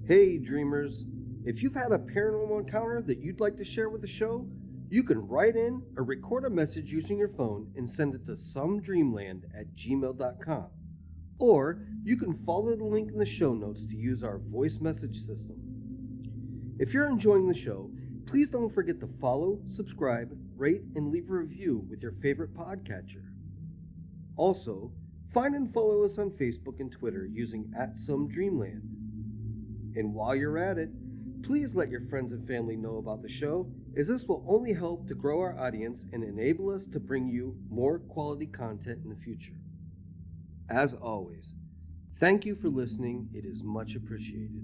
Hey dreamers, if you've had a paranormal encounter that you'd like to share with the show, you can write in or record a message using your phone and send it to somedreamland@gmail.com. Or you can follow the link in the show notes to use our voice message system. If you're enjoying the show, please don't forget to follow, subscribe, rate, and leave a review with your favorite podcatcher. Also, find and follow us on Facebook and Twitter using @somedreamland. And while you're at it, please let your friends and family know about the show, as this will only help to grow our audience and enable us to bring you more quality content in the future. As always, thank you for listening. It is much appreciated.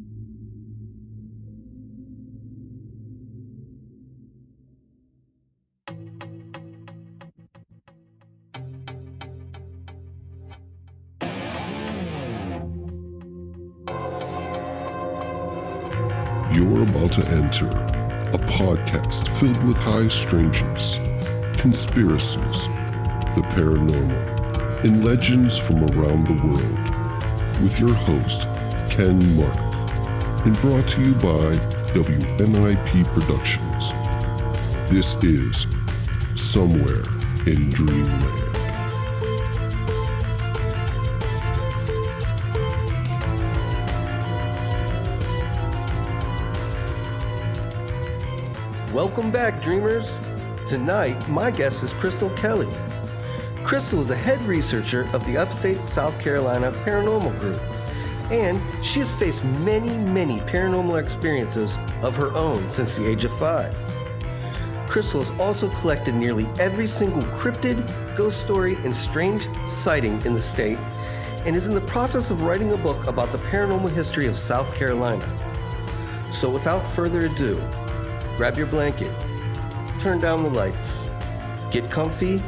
You're about to enter a podcast filled with high strangeness, conspiracies, the paranormal, and legends from around the world, with your host, Ken Mark, and brought to you by WNIP Productions. This is Somewhere in Dreamland. Welcome back, dreamers. Tonight, my guest is Crystal Kelley. Crystal is the head researcher of the Upstate South Carolina Paranormal Group, and she has faced many paranormal experiences of her own since the age of 5. Crystal has also collected nearly every single cryptid, ghost story, and strange sighting in the state, and is in the process of writing a book about the paranormal history of South Carolina. So without further ado, grab your blanket, turn down the lights, get comfy,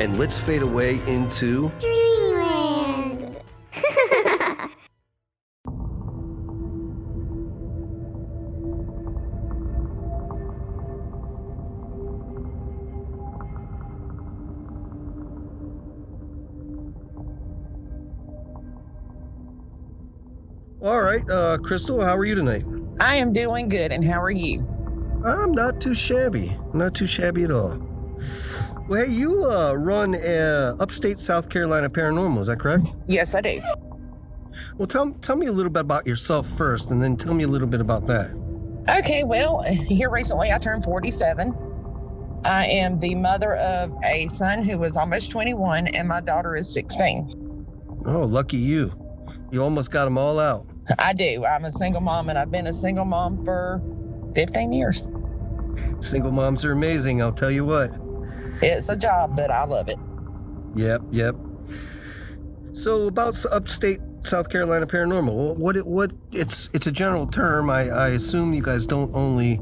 and let's fade away into Dreamland. All right, Crystal, how are you tonight? I am doing good, and how are you? I'm not too shabby. Not too shabby at all. Well, hey, you run Upstate South Carolina Paranormal, is that correct? Yes, I do. Well, tell me a little bit about yourself first, and then tell me a little bit about that. Okay, well, here recently I turned 47. I am the mother of a son who is almost 21, and my daughter is 16. Oh, lucky you. You almost got them all out. I do. I'm a single mom, and I've been a single mom for 15 years. Single moms are amazing, I'll tell you what. It's a job, but I love it. Yep. So about Upstate South Carolina Paranormal, what it's a general term. I assume you guys don't only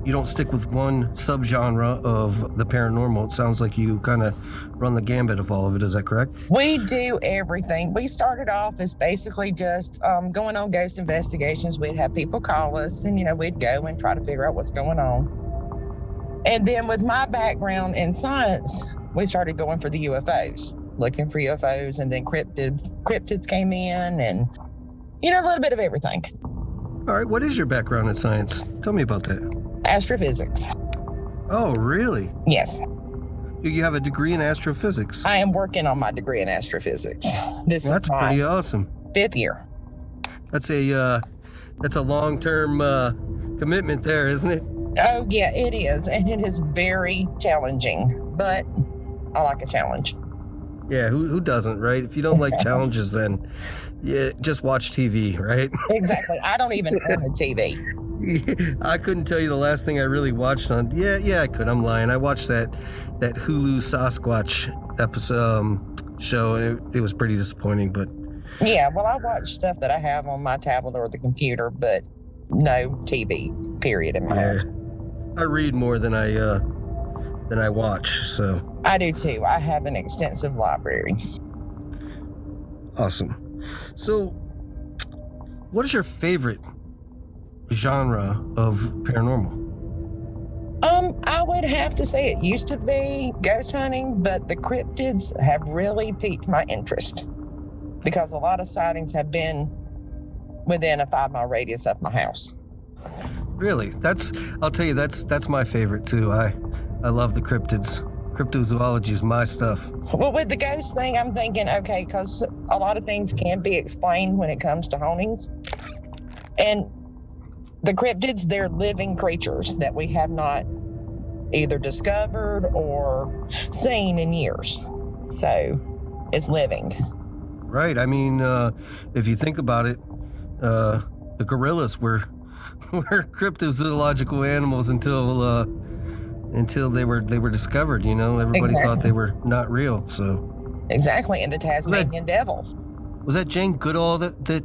you don't stick with one subgenre of the paranormal. It sounds like you kind of run the gambit of all of it. Is that correct? We do everything. We started off as basically just going on ghost investigations. We'd have people call us, and we'd go and try to figure out what's going on. And then with my background in science, we started going for the UFOs, looking for UFOs, and then cryptids came in, and a little bit of everything. All right, what is your background in science? Tell me about that. Astrophysics. Oh, really? Yes. You have a degree in astrophysics. I am working on my degree in astrophysics. That's pretty awesome. 5th year. That's a long-term commitment there, isn't it? Oh, yeah, it is. And it is very challenging, but I like a challenge. Yeah, who doesn't, right? If you don't like challenges, then just watch TV, right? Exactly. I don't even own a TV. I couldn't tell you the last thing I really watched on. Yeah, I could. I'm lying. I watched that Hulu Sasquatch episode show, and it was pretty disappointing. But yeah, well, I watch stuff that I have on my tablet or the computer, but no TV. Period. In my life. I read more than I watch. So I do too. I have an extensive library. Awesome. So, what is your favorite genre of paranormal? I would have to say it used to be ghost hunting, but the cryptids have really piqued my interest because a lot of sightings have been within a 5-mile radius of my house. Really? I'll tell you, that's my favorite too. I love the cryptids. Cryptozoology is my stuff. Well, with the ghost thing, I'm thinking, okay, because a lot of things can be explained when it comes to hauntings. And the cryptids, they're living creatures that we have not either discovered or seen in years. So it's living. Right. I mean, if you think about it, the gorillas were cryptozoological animals until they were discovered. You know, everybody thought they were not real. So exactly, and the Tasmanian devil. Was that Jane Goodall that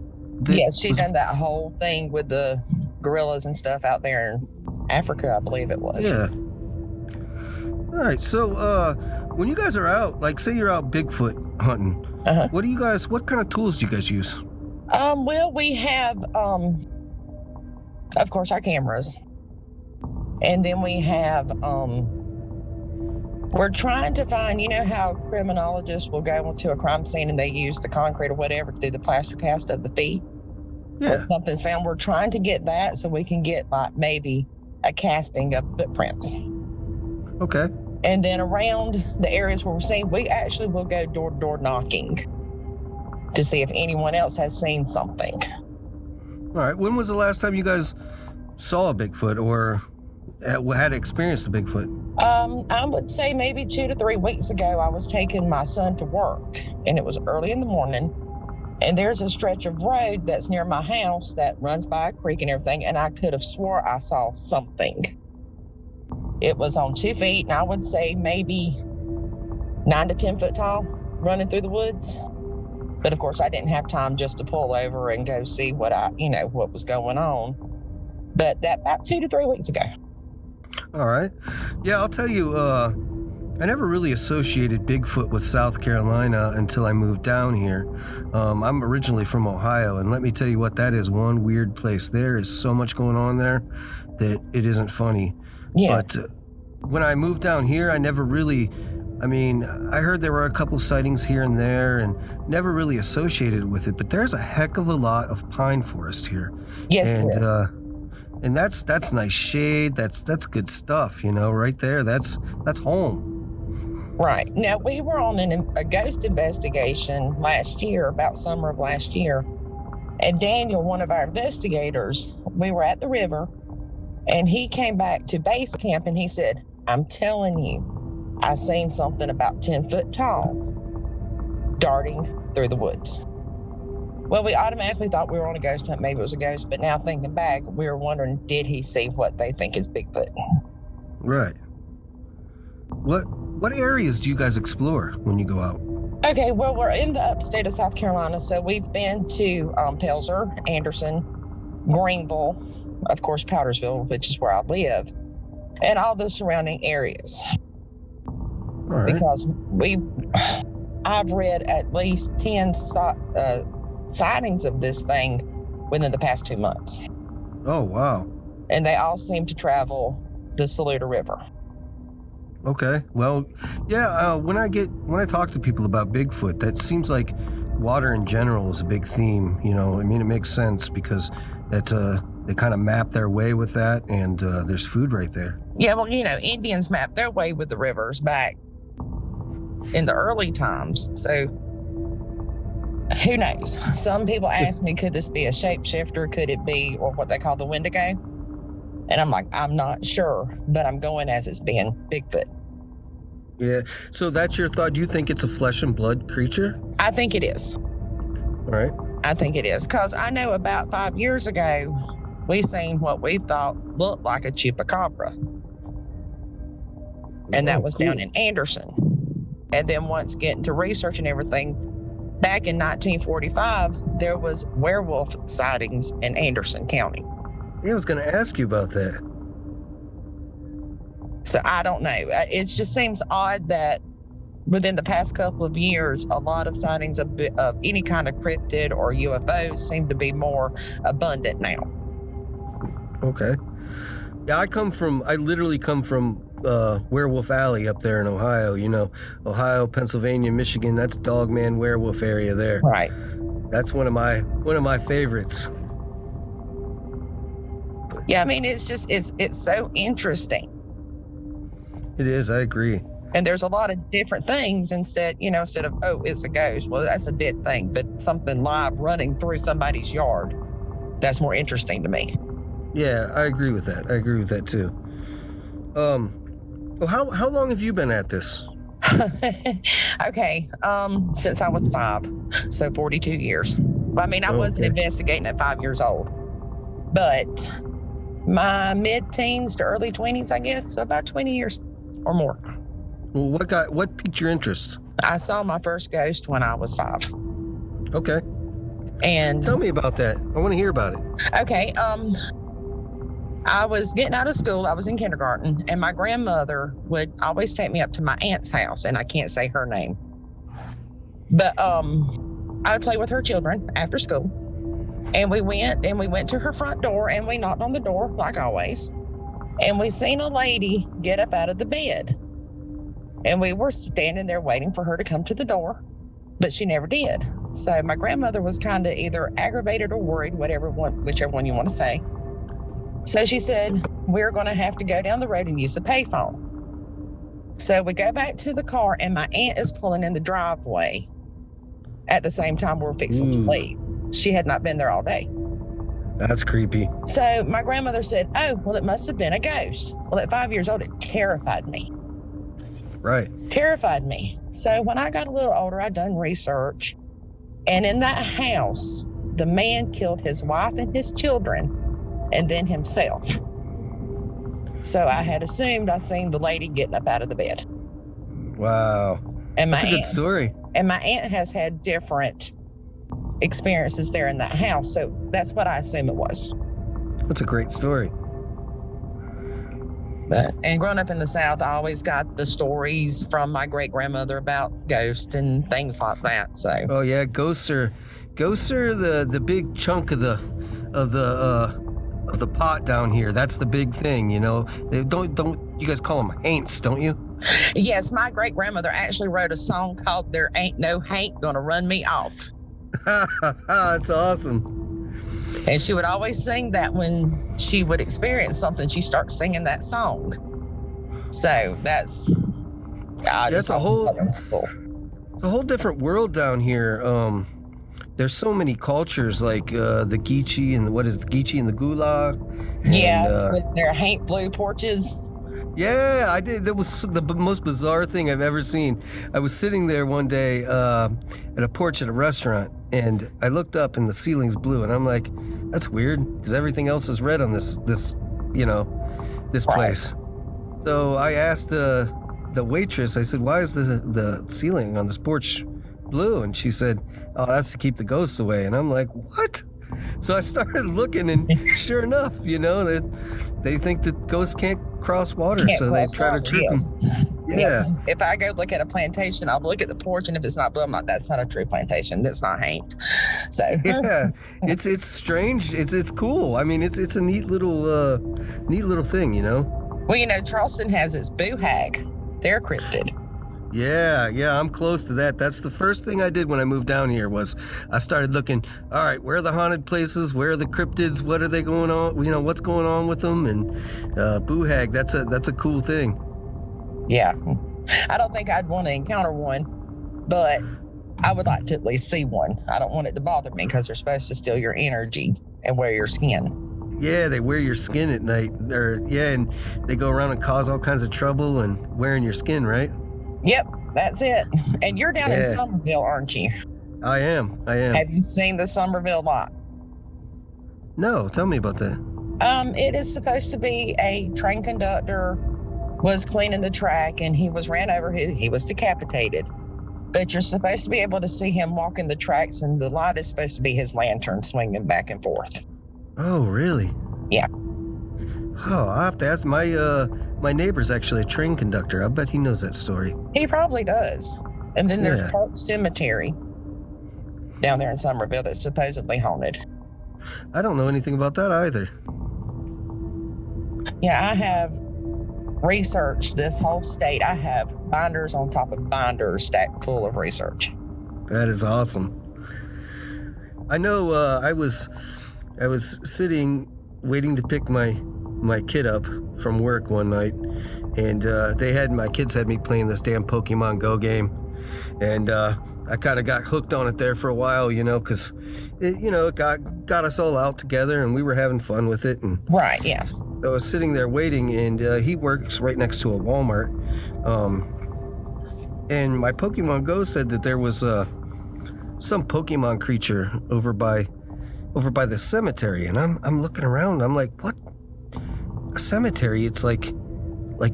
yes, she done that whole thing with the gorillas and stuff out there in Africa, I believe it was. Yeah. All right. So when you guys are out, like say you're out Bigfoot hunting, what kind of tools do you guys use? Well, we have of course our cameras. And then we have, we're trying to find, you know how criminologists will go into a crime scene and they use the concrete or whatever to do the plaster cast of the feet? Yeah. Or something's found. We're trying to get that so we can get like maybe a casting of footprints. Okay. And then around the areas where we're seeing, we actually will go door to door knocking to see if anyone else has seen something. All right. When was the last time you guys saw a Bigfoot or had experienced a Bigfoot? I would say maybe 2 to 3 weeks ago, I was taking my son to work, and it was early in the morning. And there's a stretch of road that's near my house that runs by a creek and everything, and I could have swore I saw something. It was on 2 feet, and I would say maybe 9 to 10 foot tall, running through the woods. But of course, I didn't have time just to pull over and go see what was going on. But that about 2 to 3 weeks ago. All right. Yeah, I'll tell you, I never really associated Bigfoot with South Carolina until I moved down here. I'm originally from Ohio, and let me tell you what, that is one weird place. There is so much going on there that it isn't funny. Yeah. But when I moved down here, I never really, I heard there were a couple sightings here and there and never really associated with it, but there's a heck of a lot of pine forest here. Yes, and, there is. And that's nice shade. That's good stuff, right there. That's home. Right. Now, we were on a ghost investigation last year, about summer of last year. And Daniel, one of our investigators, we were at the river, and he came back to base camp, and he said, I'm telling you, I seen something about 10 foot tall darting through the woods. Well, we automatically thought we were on a ghost hunt. Maybe it was a ghost, but now thinking back, we were wondering, did he see what they think is Bigfoot? Right. What areas do you guys explore when you go out? Okay, well, we're in the upstate of South Carolina, so we've been to Pelzer, Anderson, Greenville, of course, Powdersville, which is where I live, and all the surrounding areas. All right. Because I've read at least 10 sightings of this thing within the past 2 months. Oh, wow. And they all seem to travel the Saluda River. Okay. Well, yeah, when I talk to people about Bigfoot, that seems like water in general is a big theme, it makes sense because that's they kind of map their way with that, and there's food right there. Yeah, well, Indians mapped their way with the rivers back in the early times. So who knows? Some people ask me, could this be a shapeshifter? Could it be, or what they call the Wendigo? And I'm like, I'm not sure, but I'm going as it's being Bigfoot. Yeah. So that's your thought. Do you think it's a flesh and blood creature? I think it is. All right. I think it is. Because I know about 5 years ago, we seen what we thought looked like a chupacabra. And that was cool. down in Anderson. And then once getting to research and everything, back in 1945, there was werewolf sightings in Anderson County. Yeah, I was going to ask you about that. So I don't know. It just seems odd that within the past couple of years, a lot of sightings of any kind of cryptid or UFOs seem to be more abundant now. Okay. Yeah, I literally come from Werewolf Alley up there in Ohio. You know, Ohio, Pennsylvania, Michigan. That's Dogman Werewolf area there. Right. That's one of my favorites. Yeah, I mean, it's so interesting. It is. I agree. And there's a lot of different things instead of, oh, it's a ghost. Well, that's a dead thing, but something live running through somebody's yard. That's more interesting to me. Yeah, I agree with that. I agree with that too. Well, how long have you been at this? Okay. Since I was 5, so 42 years. I mean, I wasn't investigating at 5 years old, but my mid-teens to early 20s, I guess, so about 20 years or more. Well, what piqued your interest? I saw my first ghost when I was 5. Okay. And tell me about that. I want to hear about it. Okay. I was getting out of school. I was in kindergarten, and my grandmother would always take me up to my aunt's house, and I can't say her name. But I would play with her children after school. And we went to her front door, and we knocked on the door, like always. And we seen a lady get up out of the bed. And we were standing there waiting for her to come to the door, but she never did. So my grandmother was kind of either aggravated or worried, whichever one you want to say. So she said, we're going to have to go down the road and use the payphone. So we go back to the car, and my aunt is pulling in the driveway at the same time we're fixing to leave. She had not been there all day. That's creepy. So my grandmother said, oh, well, it must have been a ghost. Well, at 5 years old, it terrified me. Right. Terrified me. So when I got a little older, I done research. And in that house, the man killed his wife and his children, and then himself. So I had assumed I seen the lady getting up out of the bed. Wow. And that's a good story. And my aunt has had different experiences there in that house. So that's what I assume it was. That's a great story. And growing up in the South, I always got the stories from my great grandmother about ghosts and things like that. So. Oh yeah, ghosts are the big chunk of the pot down here. That's the big thing, you know. Don't you guys call them haints, don't you? Yes, my great grandmother actually wrote a song called "There Ain't No Haint Gonna Run Me Off." That's awesome. And she would always sing that when she would experience something. She starts singing that song. So that's it's a whole different world down here. There's so many cultures, like the Geechee and the Geechee and the Gulag. Yeah, with their haint blue porches. Yeah, I did. That was the most bizarre thing I've ever seen. I was sitting there one day at a porch at a restaurant, and I looked up and the ceiling's blue, and I'm like, that's weird, because everything else is red on this place. So I asked the waitress, I said, why is the ceiling on this porch blue? And she said, oh, that's to keep the ghosts away. And I'm like, what? So I started looking, and sure enough, they think that ghosts can't cross water, so they try to trick them. Yeah. If I go look at a plantation, I'll look at the porch, and if it's not blue, I'm like, that's not a true plantation. That's not haint. So yeah, it's strange. It's cool. I mean, it's a neat little thing, you know. Well, Charleston has its boo hag. They're cryptid. Yeah, I'm close to that. That's the first thing I did when I moved down here was I started looking, all right, where are the haunted places? Where are the cryptids? What are they going on? What's going on with them? And boo hag, that's a cool thing. Yeah. I don't think I'd want to encounter one, but I would like to at least see one. I don't want it to bother me because they're supposed to steal your energy and wear your skin. Yeah, they wear your skin at night. And they go around and cause all kinds of trouble and wearing your skin, right? Yep, that's it. And you're down in Somerville, aren't you? I am. Have you seen the Somerville lot? No, tell me about that. It is supposed to be a train conductor was cleaning the track, and he was ran over. He was decapitated. But you're supposed to be able to see him walking the tracks, and the light is supposed to be his lantern swinging back and forth. Oh, really? Yeah. Oh, I'll have to ask. My neighbor's actually a train conductor. I bet he knows that story. He probably does. And then there's Park Cemetery down there in Somerville that's supposedly haunted. I don't know anything about that either. Yeah, I have researched this whole state. I have binders on top of binders stacked full of research. That is awesome. I know I was sitting waiting to pick my kid up from work one night, and my kids had me playing this damn Pokemon Go game, and I kind of got hooked on it there for a while, because it got us all out together, and we were having fun with it. And right, yeah. I was sitting there waiting, and he works right next to a Walmart, and my Pokemon Go said that there was some Pokemon creature over by the cemetery, and I'm looking around. I'm like, what? A cemetery? It's like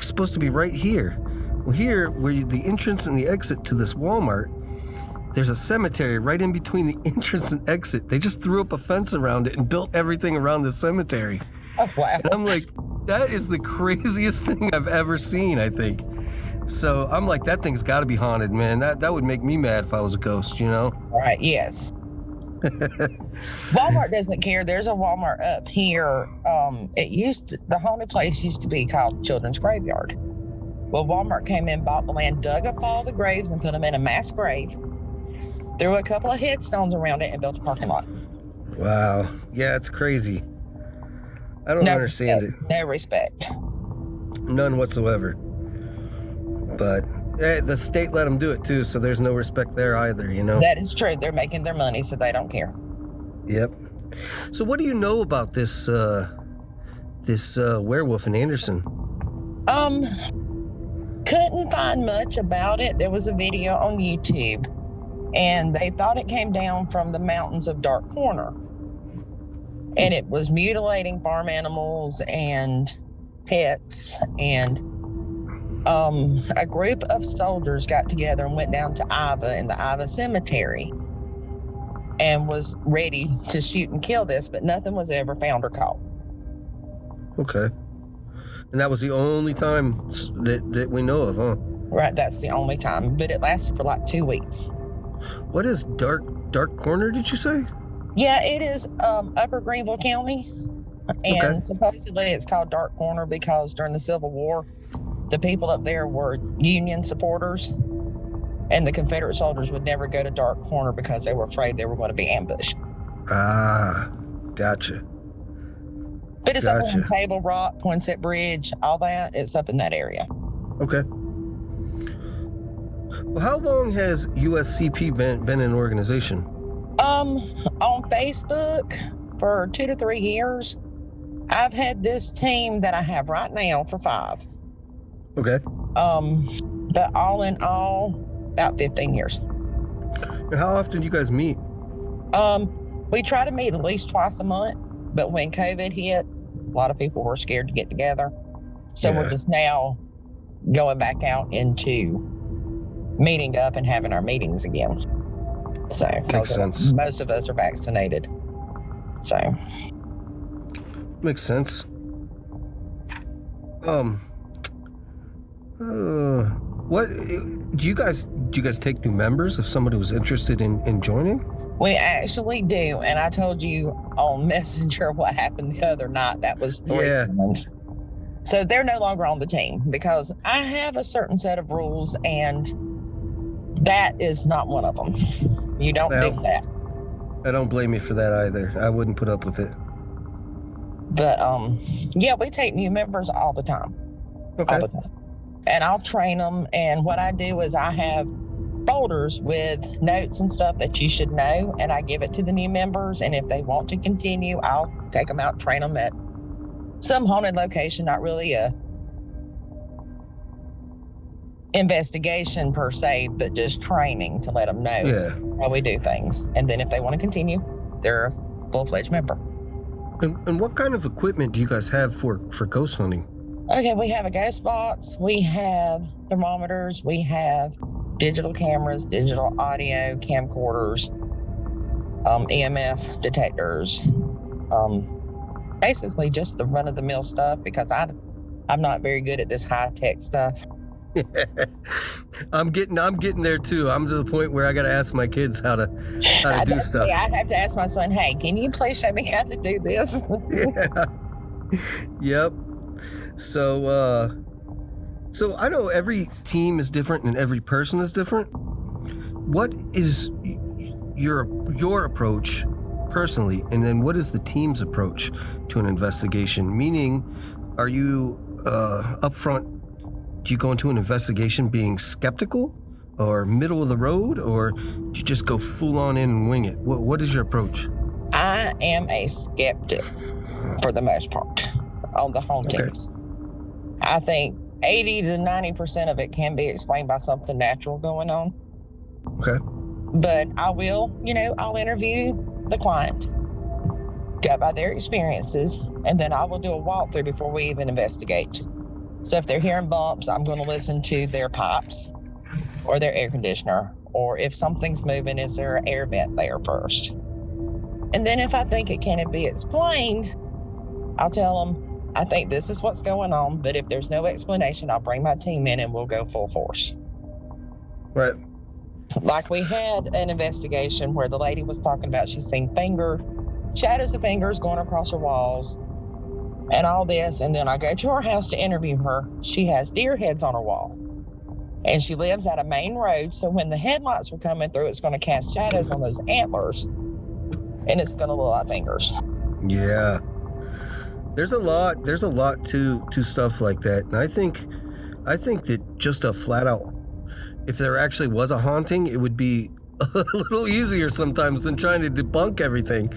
supposed to be right here. Well, here, where the entrance and the exit to this Walmart, there's a cemetery right in between the entrance and exit. They just threw up a fence around it and built everything around the cemetery. Oh, wow. And I'm like, that is the craziest thing I've ever seen, I think. So I'm like, that thing's got to be haunted, man. That would make me mad if I was a ghost, Right, yes. Walmart doesn't care. There's a Walmart up here. The haunted place used to be called Children's Graveyard. Well, Walmart came in, bought the land, dug up all the graves and put them in a mass grave, threw a couple of headstones around it, and built a parking lot. Wow. Yeah, it's crazy. I don't understand it. No respect. None whatsoever. But the state let them do it too, so there's no respect there either, That is true. They're making their money, so they don't care. Yep. So what do you know about this werewolf in Anderson? Couldn't find much about it. There was a video on YouTube, and they thought it came down from the mountains of Dark Corner, and it was mutilating farm animals and pets, and a group of soldiers got together and went down to Iva in the Iva cemetery and was ready to shoot and kill this, but nothing was ever found or caught. Okay. And that was the only time that we know of, huh? Right, that's the only time, but it lasted for like 2 weeks. What is Dark Corner, did you say? Yeah, it is Upper Greenville County, and supposedly it's called Dark Corner because during the Civil War, the people up there were Union supporters, and the Confederate soldiers would never go to Dark Corner because they were afraid they were going to be ambushed. Ah, gotcha. But it's up on Table Rock, Poinsett Bridge, all that. It's up in that area. Okay. Well, how long has USCP been an organization? On Facebook for 2 to 3 years. I've had this team that I have right now for 5. Okay. But all in all, about 15 years. And how often do you guys meet? We try to meet at least twice a month, but when COVID hit, a lot of people were scared to get together. So we're just now going back out into meeting up and having our meetings again. So makes sense. Most of us are vaccinated. So makes sense. What do you guys take new members if somebody was interested in joining? We actually do, and I told you on Messenger what happened the other night. That was 3 humans. So they're no longer on the team because I have a certain set of rules, and that is not one of them. You don't do that. I don't blame you for that either. I wouldn't put up with it. But we take new members all the time. Okay. All the time. And I'll train them. And what I do is I have folders with notes and stuff that you should know, and I give it to the new members. And if they want to continue, I'll take them out, train them at some haunted location, not really a investigation per se, but just training to let them know how we do things. And then if they want to continue, they're a full-fledged member. And what kind of equipment do you guys have for ghost hunting? Okay, we have a ghost box, we have thermometers, we have digital cameras, digital audio, camcorders, EMF detectors, basically just the run-of-the-mill stuff because I'm not very good at this high-tech stuff. I'm getting there too. I'm to the point where I got to ask my kids how to do stuff. I have to ask my son, hey, can you please show me how to do this? Yeah. Yep. So So I know every team is different and every person is different. What is your approach personally, and then what is the team's approach to an investigation? Meaning, are you upfront? Do you go into an investigation being skeptical, or middle of the road, or do you just go full on in and wing it? What is your approach? I am a skeptic for the most part on the hauntings. Okay. I think 80 to 90% of it can be explained by something natural going on. Okay. But I will, I'll interview the client, go by their experiences, and then I will do a walkthrough before we even investigate. So if they're hearing bumps, I'm going to listen to their pipes or their air conditioner, or if something's moving, is there an air vent there first? And then if I think it can be explained, I'll tell them, I think this is what's going on, but if there's no explanation, I'll bring my team in and we'll go full force. Right. Like we had an investigation where the lady was talking about she's seen shadows of fingers going across her walls and all this. And then I go to her house to interview her. She has deer heads on her wall. And she lives at a main road. So when the headlights are coming through, it's going to cast shadows on those antlers. And it's going to look like fingers. Yeah. There's a lot to stuff like that. And I think that just a flat out, if there actually was a haunting, it would be a little easier sometimes than trying to debunk everything.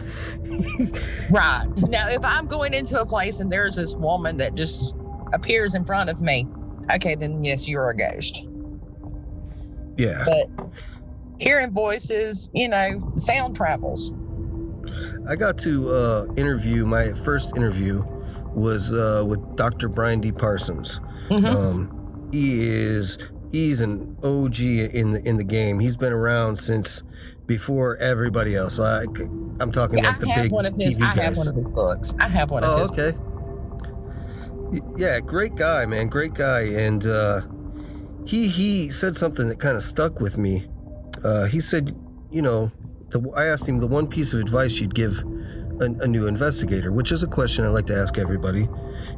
Right. Now, if I'm going into a place and there's this woman that just appears in front of me, okay, then yes, you're a ghost. Yeah. But hearing voices, sound travels. I got to interview, my first interview was with Dr. Brian D. Parsons. Mm-hmm. He's an OG in the game. He's been around since before everybody else. I'm talking like the big TV guys. I have one of his books. I have one of his books. Yeah, great guy, man. Great guy. And he said something that kind of stuck with me. He said, I asked him the one piece of advice you'd give a new investigator, which is a question I like to ask everybody.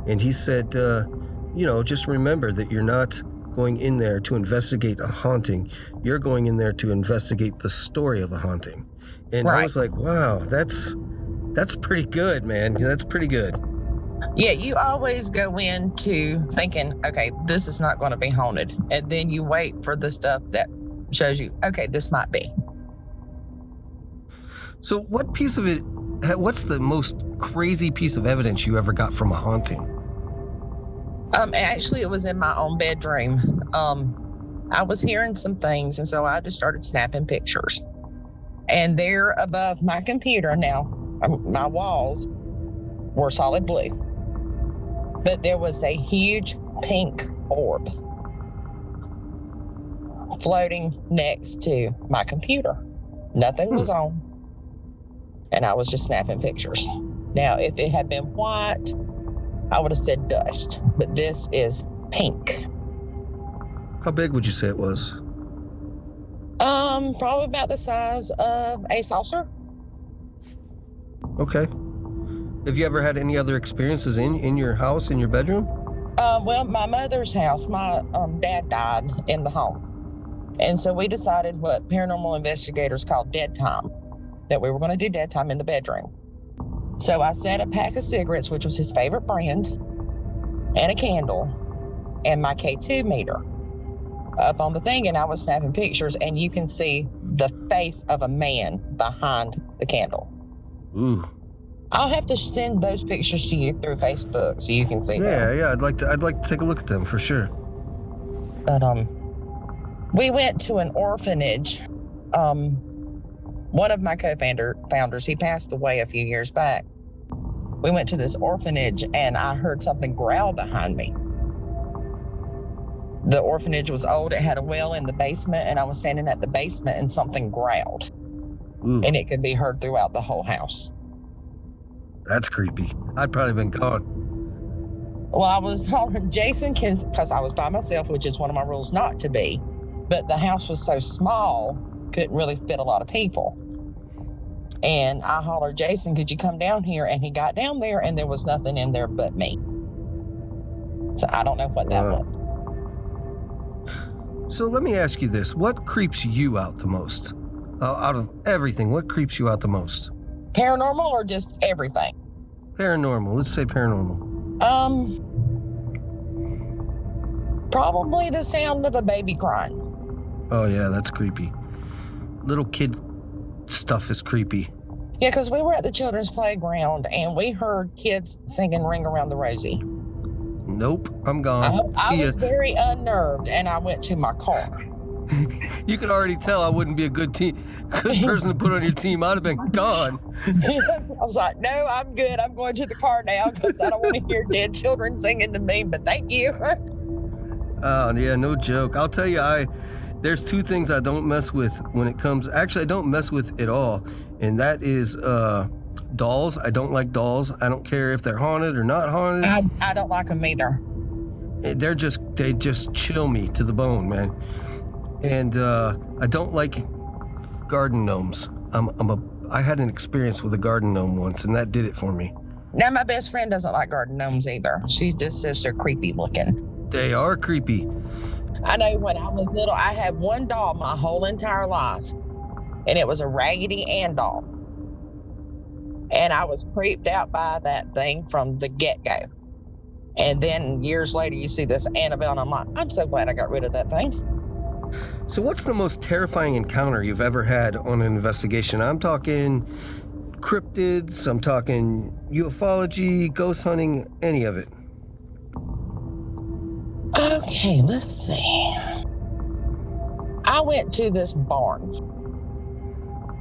And he said, just remember that you're not going in there to investigate a haunting. You're going in there to investigate the story of a haunting. And right. I was like, wow, that's pretty good, man. That's pretty good. Yeah, you always go into thinking, okay, this is not going to be haunted. And then you wait for the stuff that shows you, okay, this might be. So what's the most crazy piece of evidence you ever got from a haunting? Actually, it was in my own bedroom. I was hearing some things, and so I just started snapping pictures. And there above my computer now, my walls were solid blue. But there was a huge pink orb floating next to my computer. Nothing was on. And I was just snapping pictures. Now, if it had been white, I would have said dust, but this is pink. How big would you say it was? Probably about the size of a saucer. Okay. Have you ever had any other experiences in your house, in your bedroom? Well, my mother's house, my dad died in the home. And so we decided what paranormal investigators call dead time, that we were going to do dead time in the bedroom. So I set a pack of cigarettes, which was his favorite brand, and a candle, and my K2 meter up on the thing, and I was snapping pictures, and you can see the face of a man behind the candle. Ooh. I'll have to send those pictures to you through Facebook so you can see them. Yeah, I'd like to take a look at them for sure. But we went to an orphanage. One of my co-founders, he passed away a few years back. We went to this orphanage and I heard something growl behind me. The orphanage was old. It had a well in the basement, and I was standing at the basement and something growled. Ooh. And it could be heard throughout the whole house. That's creepy. I'd probably been gone. Well, I was hollering Jason because I was by myself, which is one of my rules not to be. But the house was so small, couldn't really fit a lot of people. And I hollered, Jason, could you come down here? And he got down there, and there was nothing in there but me. So I don't know what that was. So let me ask you this. What creeps you out the most? Out of everything, what creeps you out the most? Paranormal or just everything? Paranormal. Let's say paranormal. Probably the sound of a baby crying. Oh, yeah, that's creepy. Little kid stuff is creepy. Yeah, because we were at the children's playground and we heard kids singing Ring Around the Rosie. Nope, I'm gone. I See ya. was very unnerved and I went to my car. You could already tell I wouldn't be a good person to put on your team. I'd have been gone. I was like, no, I'm good. I'm going to the car now because I don't want to hear dead children singing to me, but thank you. Oh, yeah, no joke. I'll tell you, there's two things I don't mess with when it comes. Actually, I don't mess with at all, and that is dolls. I don't like dolls. I don't care if they're haunted or not haunted. I don't like them either. They just chill me to the bone, man. And I don't like garden gnomes. I had an experience with a garden gnome once, and that did it for me. Now, my best friend doesn't like garden gnomes either. She just says they're creepy looking. They are creepy. I know when I was little, I had one doll my whole entire life, and it was a Raggedy Ann doll. And I was creeped out by that thing from the get-go. And then years later, you see this Annabelle, and I'm like, I'm so glad I got rid of that thing. So what's the most terrifying encounter you've ever had on an investigation? I'm talking cryptids, I'm talking ufology, ghost hunting, any of it. Okay, let's see. I went to this barn,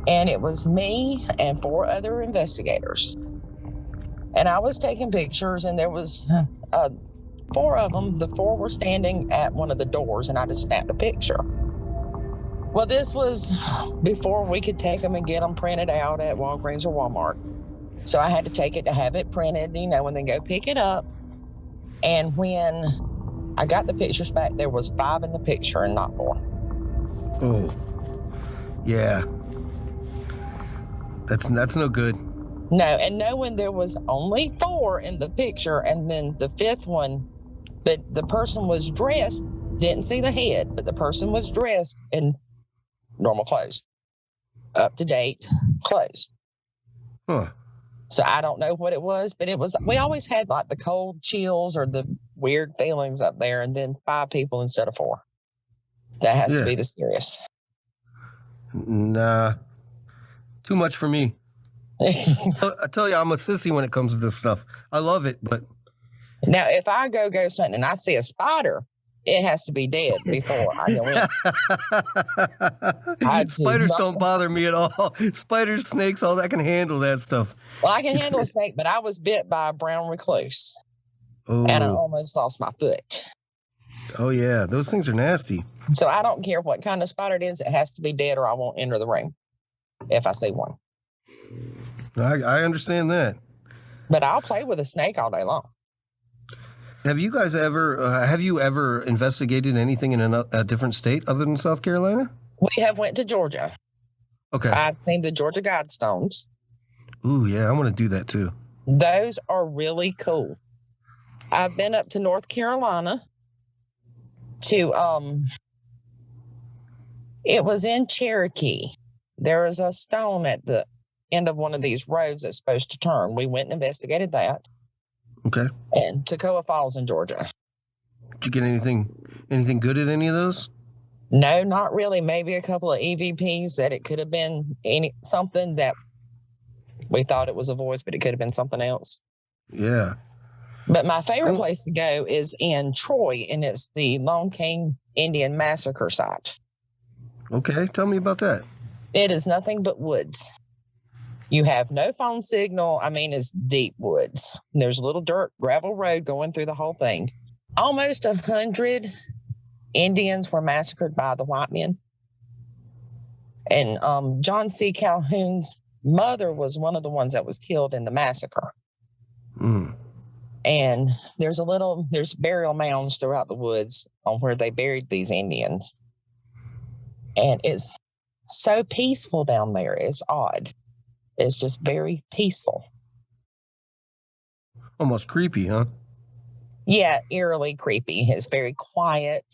and it was me and 4 other investigators. And I was taking pictures, and there was 4 of them. The 4 were standing at one of the doors, and I just snapped a picture. Well, this was before we could take them and get them printed out at Walgreens or Walmart. So I had to take it to have it printed, and then go pick it up. And when I got the pictures back, there was 5 in the picture and not 4. Oh, yeah. That's no good. No, and knowing there was only 4 in the picture, and then the 5th one, but the person was dressed, didn't see the head, but the person was dressed in normal clothes, up-to-date clothes. Huh. So I don't know what it was, but we always had like the cold chills or the weird feelings up there, and then 5 people instead of 4. That has to be the scariest. Nah, too much for me. I tell you, I'm a sissy when it comes to this stuff. I love it, but now if I go ghost hunting and I see a spider, it has to be dead before I go in. Spiders don't bother me at all. Spiders, snakes, all that, I can handle that stuff. Well, I can handle a snake, but I was bit by a brown recluse. And I almost lost my foot. Oh, yeah. Those things are nasty. So I don't care what kind of spider it is. It has to be dead or I won't enter the room if I see one. I understand that. But I'll play with a snake all day long. Have you guys ever investigated anything in a different state other than South Carolina? We have went to Georgia. Okay. I've seen the Georgia Guidestones. Ooh, yeah. I want to do that too. Those are really cool. I've been up to North Carolina to, it was in Cherokee. There is a stone at the end of one of these roads that's supposed to turn. We went and investigated that. Okay. And Toccoa Falls in Georgia. Did you get anything good at any of those? No, not really. Maybe a couple of EVPs that it could have been something that we thought it was a voice, but it could have been something else. Yeah. But my favorite place to go is in Troy, and it's the Lone King Indian Massacre site. Okay, tell me about that. It is nothing but woods. You have no phone signal. I mean, it's deep woods. There's a little dirt gravel road going through the whole thing. Almost 100 Indians were massacred by the white men. And John C. Calhoun's mother was one of the ones that was killed in the massacre. Mm. And there's burial mounds throughout the woods on where they buried these Indians. And it's so peaceful down there. It's odd. It's just very peaceful. Almost creepy, huh? Yeah, eerily creepy. It's very quiet.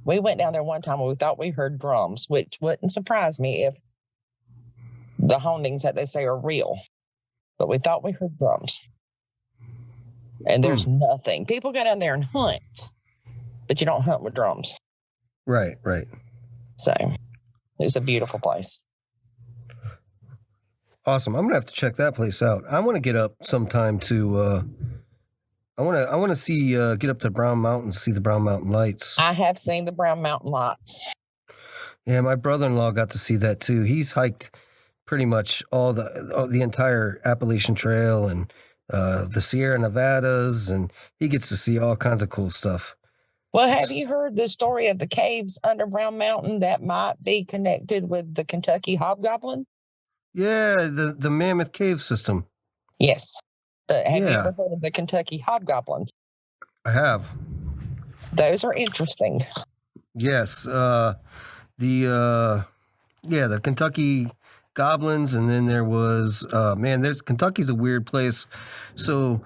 We went down there one time and we thought we heard drums, which wouldn't surprise me if the hauntings that they say are real. But we thought we heard drums. And there's nothing. People go down there and hunt, but you don't hunt with drums. Right. So it's a beautiful place. Awesome. I'm gonna have to check that place out. I want to get up sometime to. I want to see get up to Brown Mountain, see the Brown Mountain lights. I have seen the Brown Mountain lights. Yeah, my brother-in-law got to see that too. He's hiked pretty much all the entire Appalachian Trail and the Sierra Nevadas, and he gets to see all kinds of cool stuff. Well, have you heard the story of the caves under Brown Mountain that might be connected with the Kentucky hobgoblin? Yeah, the Mammoth Cave system. Yes. But have you ever heard of the Kentucky hobgoblins? I have. Those are interesting. Yes. The Kentucky goblins, and then there was Kentucky's a weird place. So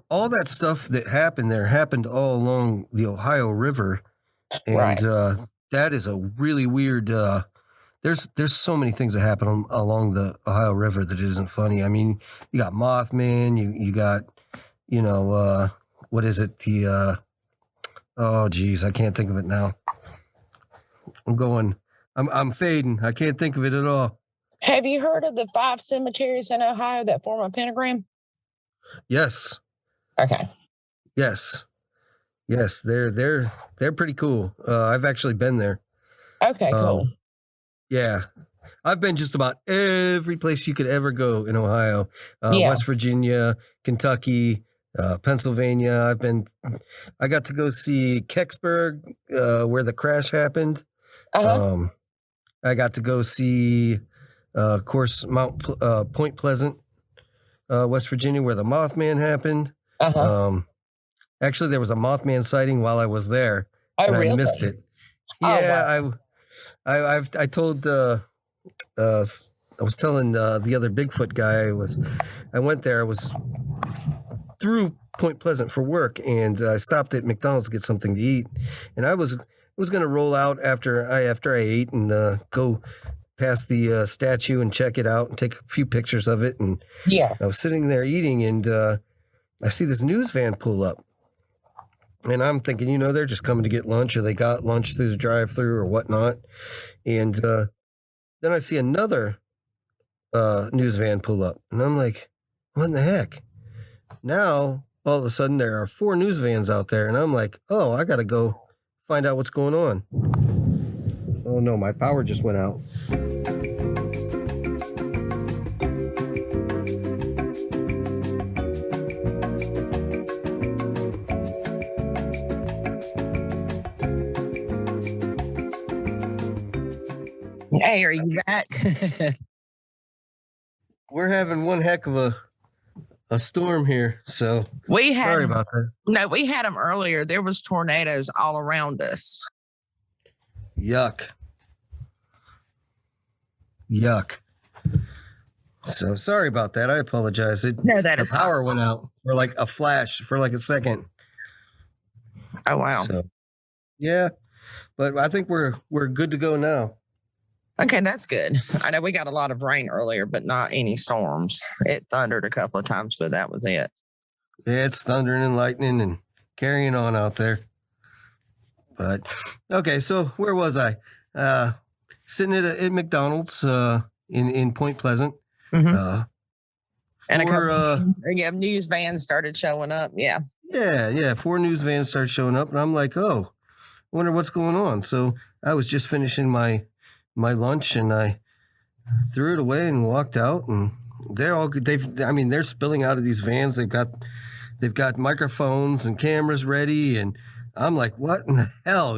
all that stuff that happened there happened all along the Ohio River. And Right. That is a really weird there's so many things that happen along the Ohio River that isn't funny. I mean, you got Mothman, you got, what is it? I can't think of it now. I'm fading. I can't think of it at all. Have you heard of the 5 cemeteries in Ohio that form a pentagram? Yes. Okay. Yes. They're pretty cool. I've actually been there. Okay, cool. Yeah. I've been just about every place you could ever go in Ohio. Yeah. West Virginia, Kentucky, Pennsylvania. I got to go see Kecksburg, where the crash happened. Uh-huh. I got to go see, of course, Point Pleasant, West Virginia, where the Mothman happened. Uh-huh. Actually, there was a Mothman sighting while I was there, and really? I missed it. Oh, Yeah, wow. I told I was telling the other Bigfoot guy I went there. I was through Point Pleasant for work, and I stopped at McDonald's to get something to eat, and I was going to roll out after I ate and go past the statue and check it out and take a few pictures of it. And Yeah. I was sitting there eating, and I see this news van pull up. And I'm thinking, they're just coming to get lunch, or they got lunch through the drive-thru or whatnot. And then I see another news van pull up. And I'm like, what in the heck? Now, all of a sudden, there are 4 news vans out there. And I'm like, oh, I got to go find out what's going on. Oh, no, my power just went out. Hey, are you back? We're having one heck of a storm here, so sorry about that. No, we had them earlier. There was tornadoes all around us. Yuck. So sorry about that. I apologize. The power went out for like a flash, for like a second. Oh, wow. So, yeah, but I think we're good to go now. Okay, that's good. I know we got a lot of rain earlier, but not any storms. It thundered a couple of times, but that was it. Yeah, it's thundering and lightning and carrying on out there. But okay, so where was I? Sitting at McDonald's in Point Pleasant. Mm-hmm. And a couple news vans started showing up. Yeah. Yeah. 4 news vans started showing up, and I'm like, oh, I wonder what's going on. So I was just finishing my lunch, and I threw it away and walked out, and they're all good. They're spilling out of these vans. They've got microphones and cameras ready, and I'm like, what in the hell,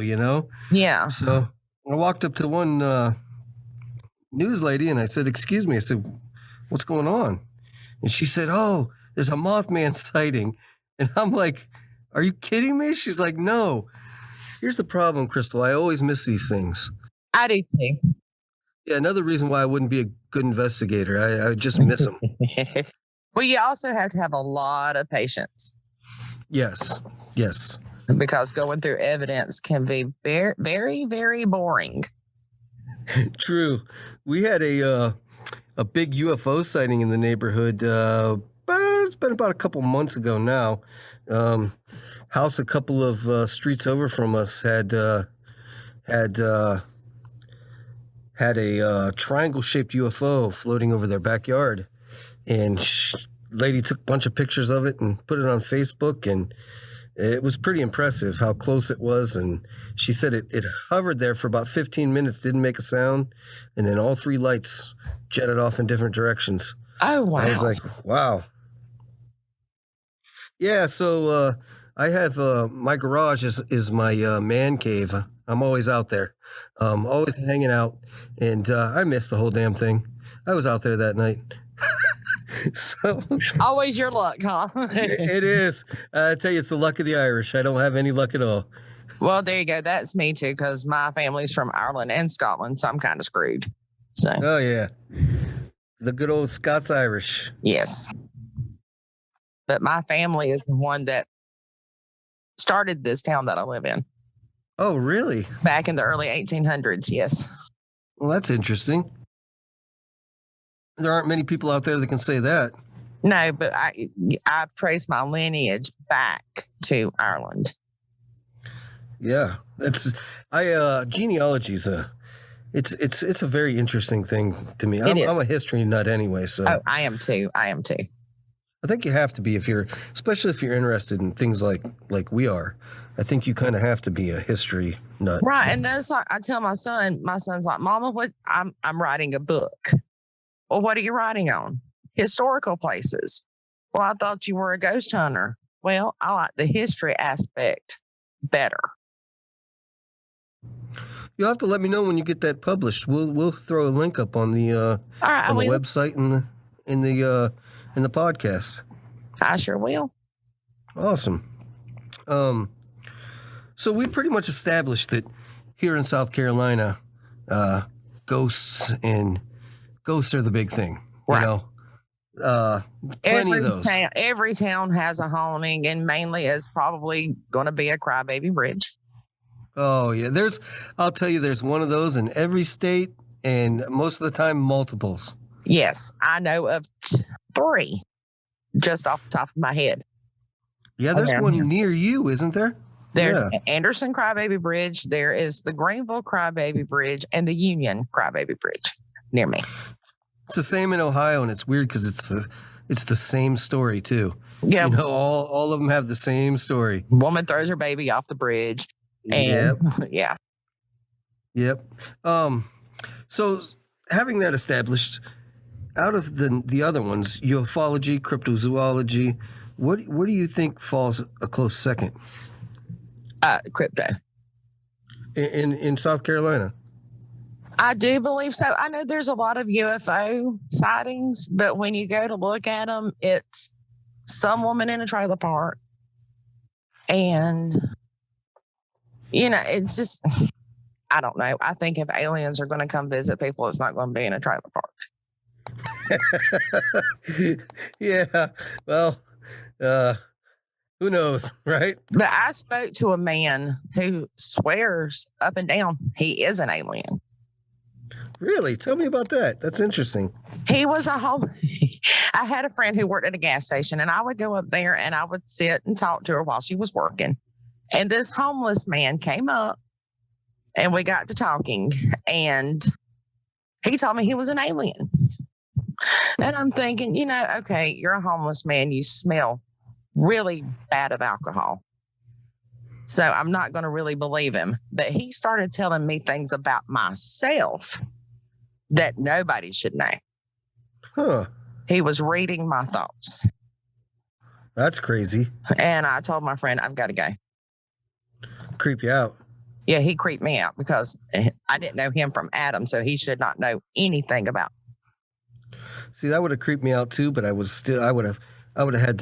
Yeah. So I walked up to one news lady, and I said, excuse me. I said, what's going on? And she said, oh, there's a Mothman sighting. And I'm like, are you kidding me? She's like, no. Here's the problem, Crystal. I always miss these things. I do too. Yeah, another reason why I wouldn't be a good investigator. I just miss them. Well, you also have to have a lot of patience. Yes. because going through evidence can be very, very, very boring. True. We had a big UFO sighting in the neighborhood. It's been about a couple months ago now. House a couple of streets over from us had a triangle-shaped UFO floating over their backyard, and lady took a bunch of pictures of it and put it on Facebook, and it was pretty impressive how close it was. And she said it hovered there for about 15 minutes, didn't make a sound, and then all three lights jetted off in different directions. Oh, wow. I was like, wow. Yeah, so I have my garage is my man cave. I'm always out there, always hanging out, and I missed the whole damn thing. I was out there that night. So always your luck, huh? It is. I tell you, it's the luck of the Irish. I don't have any luck at all. Well, there you go. That's me too, because my family's from Ireland and Scotland, so I'm kind of screwed. So. Oh yeah, the good old Scots-Irish. Yes. But my family is the one that started this town that I live in. Oh, really? Back in the early 1800s, yes. Well, that's interesting. There aren't many people out there that can say that. No, but I've traced my lineage back to Ireland. Yeah, genealogy's it's a very interesting thing to me. I'm a history nut anyway, so. Oh, I am too. I think you have to be especially if you're interested in things like we are. I think you kind of have to be a history nut. Right, and that's like I tell my son's like, Mama, I'm writing a book. Well, what are you writing on? Historical places. Well, I thought you were a ghost hunter. Well, I like the history aspect better. You'll have to let me know when you get that published. We'll throw a link up on the website and in the podcast. I sure will. Awesome. So we pretty much established that here in South Carolina, ghosts are the big thing. Right. You know, plenty of those. Every town has a haunting, and mainly is probably going to be a crybaby bridge. Oh yeah, I'll tell you, there's one of those in every state, and most of the time, multiples. Yes, I know of 3, just off the top of my head. Yeah, there's one near you, isn't there? There's Anderson Crybaby Bridge. There is the Greenville Crybaby Bridge and the Union Crybaby Bridge near me. It's the same in Ohio, and it's weird because it's the same story too. Yeah, you know, all of them have the same story. Woman throws her baby off the bridge. And yeah. Yep. So having that established, out of the other ones, ufology, cryptozoology, what do you think falls a close second? Crypto. In South Carolina. I do believe so. I know there's a lot of UFO sightings, but when you go to look at them, it's some woman in a trailer park. And, you know, it's just, I don't know. I think if aliens are going to come visit people, it's not going to be in a trailer park. Yeah. Well, who knows, right? But I spoke to a man who swears up and down he is an alien. Really? Tell me about that. That's interesting. He was I had a friend who worked at a gas station, and I would go up there and I would sit and talk to her while she was working. And this homeless man came up and we got to talking, and he told me he was an alien. And I'm thinking, you know, okay, you're a homeless man. You smell really bad of alcohol. So I'm not going to really believe him. But he started telling me things about myself that nobody should know. Huh. He was reading my thoughts. That's crazy. And I told my friend, I've got to go. Creep you out. Yeah, he creeped me out because I didn't know him from Adam, so he should not know anything about me. See, that would have creeped me out too, but I would have had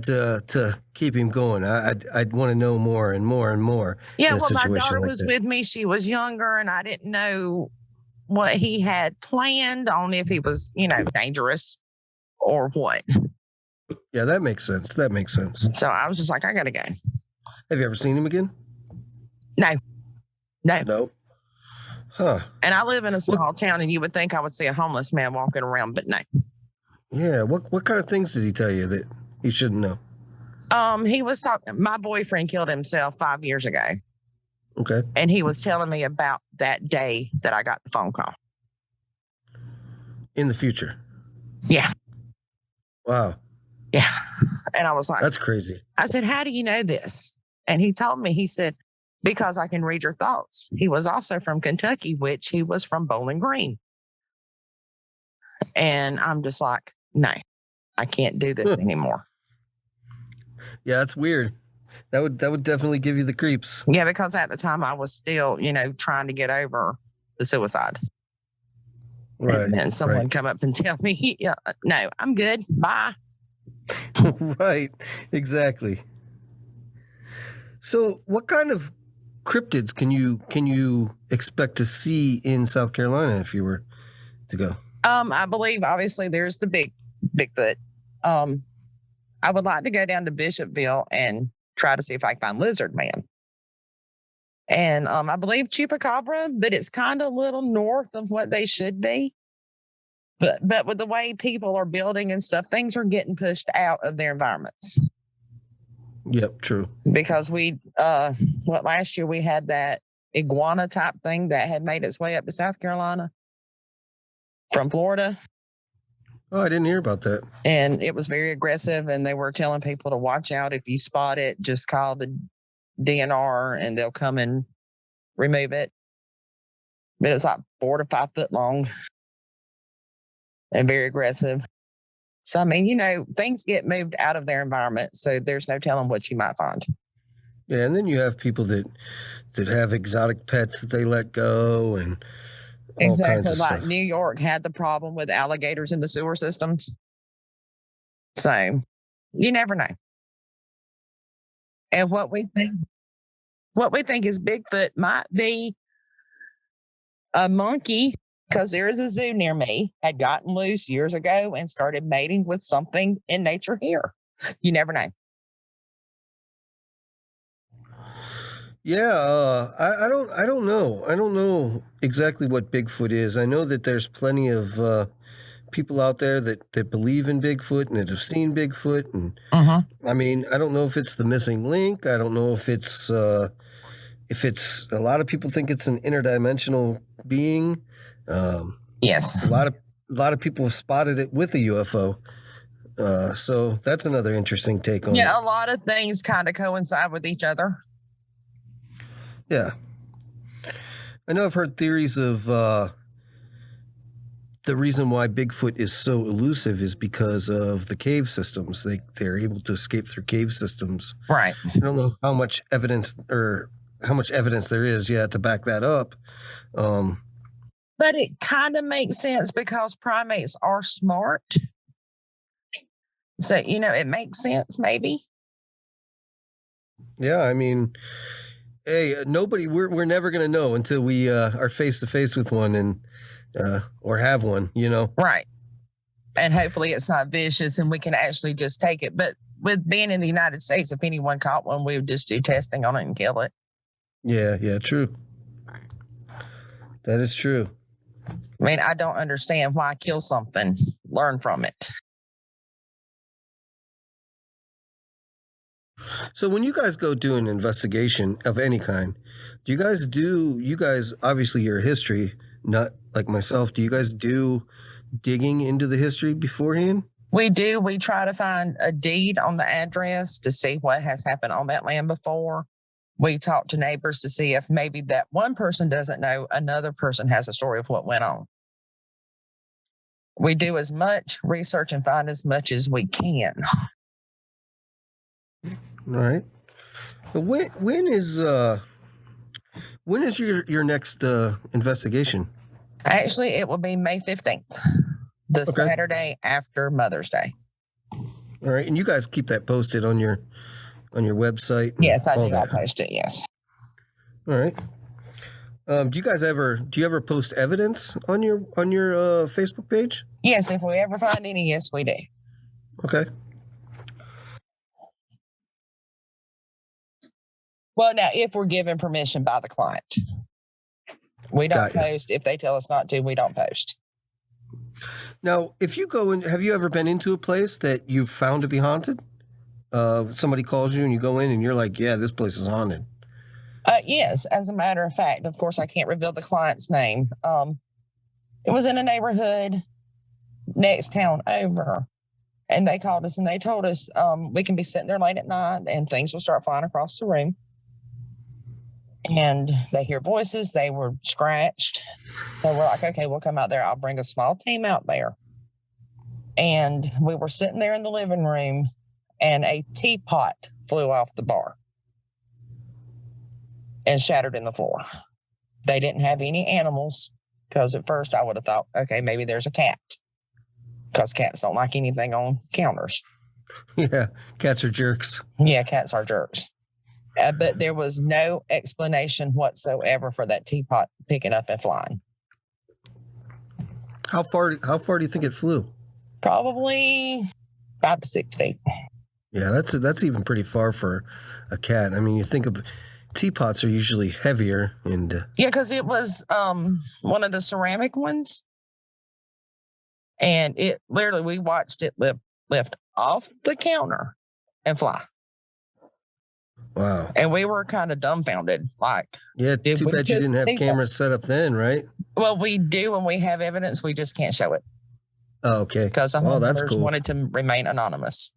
to keep him going. I'd want to know more and more and more. Yeah, well, my daughter was with me. She was younger, and I didn't know what he had planned on, if he was, you know, dangerous or what. Yeah, that makes sense. So I was just like, I got to go. Have you ever seen him again? No. No. Huh. And I live in a small town, and you would think I would see a homeless man walking around, but no. Yeah. What kind of things did he tell you that you shouldn't know? He was talking. My boyfriend killed himself 5 years ago. Okay. And he was telling me about that day that I got the phone call. In the future. Yeah. Wow. Yeah. And I was like, that's crazy. I said, how do you know this? And he told me, he said, because I can read your thoughts. He was also from Kentucky, which he was from Bowling Green. And I'm just like, no, I can't do this anymore. Yeah, that's weird. That would definitely give you the creeps. Yeah, because at the time I was still, trying to get over the suicide. Right. And then someone come up and tell me, yeah, no, I'm good. Bye. Right. Exactly. So what kind of cryptids can you expect to see in South Carolina if you were to go? I believe obviously there's the Bigfoot. I would like to go down to Bishopville and try to see if I can find Lizard Man. And I believe Chupacabra, but it's kind of a little north of what they should be. But with the way people are building and stuff, things are getting pushed out of their environments. Yep, true. Because last year we had that iguana type thing that had made its way up to South Carolina from Florida. Oh, I didn't hear about that. And it was very aggressive, and they were telling people to watch out. If you spot it, just call the DNR and they'll come and remove it. But it's like 4 to 5 foot long and very aggressive. So, I mean, things get moved out of their environment, so there's no telling what you might find. Yeah, and then you have people that have exotic pets that they let go and all exactly kinds of like stuff. New York had the problem with alligators in the sewer systems. So you never know. And what we think is Bigfoot might be a monkey, because there is a zoo near me, had gotten loose years ago and started mating with something in nature here. You never know. Yeah, I don't know. I don't know exactly what Bigfoot is. I know that there's plenty of people out there that believe in Bigfoot and that have seen Bigfoot. And I mean, I don't know if it's the missing link. I don't know if it's a lot of people think it's an interdimensional being. Yes. A lot of people have spotted it with a UFO. So that's another interesting take on it. Yeah, a lot of things kind of coincide with each other. Yeah. I know I've heard theories of the reason why Bigfoot is so elusive is because of the cave systems. They're able to escape through cave systems. Right. I don't know how much evidence there is, to back that up. But it kind of makes sense because primates are smart. So, it makes sense maybe. Yeah, I mean, hey, we're never going to know until we are face to face with one and or have one, Right. And hopefully it's not vicious and we can actually just take it. But with being in the United States, if anyone caught one, we would just do testing on it and kill it. Yeah, true. That is true. I mean, I don't understand why kill something. Learn from it. So when you guys go do an investigation of any kind, you guys obviously your history, not like myself, do you guys do digging into the history beforehand? We do. We try to find a deed on the address to see what has happened on that land before. We talk to neighbors to see if maybe that one person doesn't know, another person has a story of what went on. We do as much research and find as much as we can. All right. When is your next investigation? Actually, it will be May 15th, the Saturday after Mother's Day. All right, and you guys keep that posted on your website? Yes, I do. I post it. Yes. All right. Do you ever post evidence on your Facebook page? Yes, if we ever find any, yes, we do. Okay. Well, now, if we're given permission by the client, we don't Got ya. post. If they tell us not to, we don't post. Now, if you go in, have you ever been into a place that you've found to be haunted? Somebody calls you and you go in and you're like, yeah, this place is haunted. Yes, as a matter of fact. Of course, I can't reveal the client's name. It was in a neighborhood next town over. And they called us and they told us we can be sitting there late at night and things will start flying across the room. And they hear voices. They were scratched. So we're like, okay, we'll come out there. I'll bring a small team out there. And we were sitting there in the living room and a teapot flew off the bar and shattered in the floor. They didn't have any animals because at first I would have thought, okay, maybe there's a cat because cats don't like anything on counters. Yeah, cats are jerks. Yeah, cats are jerks. But there was no explanation whatsoever for that teapot picking up and flying. How far do you think it flew? Probably 5 to 6 feet. Yeah, that's even pretty far for a cat. I mean, you think of teapots are usually heavier and Yeah, because it was one of the ceramic ones. And it literally, we watched it lift off the counter and fly. wow. And we were kind of dumbfounded. Like, Yeah, did too we bad you just didn't have think cameras set up then, right? well, we do when we have evidence, we just can't show it Oh, okay. because the Oh, that's homeowners cool. wanted to remain anonymous.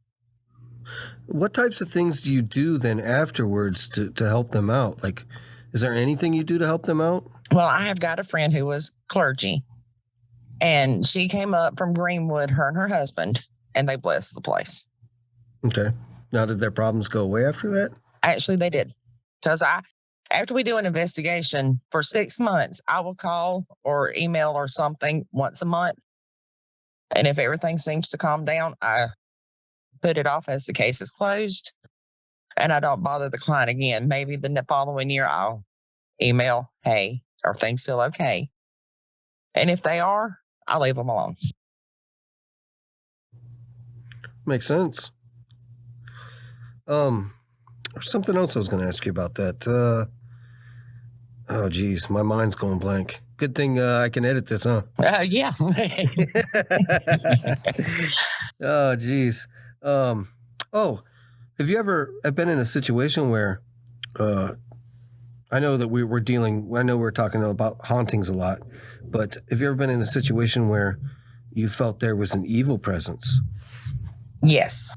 What types of things do you do then afterwards to help them out? Like, is there anything you do to help them out? Well, I have got a friend who was clergy, and she came up from Greenwood, her and her husband, and they blessed the place. Okay. Now, did their problems go away after that? Actually, they did. Because after we do an investigation for 6 months, I will call or email or something once a month. And if everything seems to calm down, I put it off as the case is closed. And I don't bother the client again. Maybe the following year I'll email, hey, are things still okay? And if they are, I'll leave them alone. Makes sense. There's something else I was going to ask you about that. Oh, geez, my mind's going blank. Good thing I can edit this, huh? Yeah. Oh, geez. Have you ever been in a situation where, I know that we're talking about hauntings a lot, but have you ever been in a situation where you felt there was an evil presence? Yes.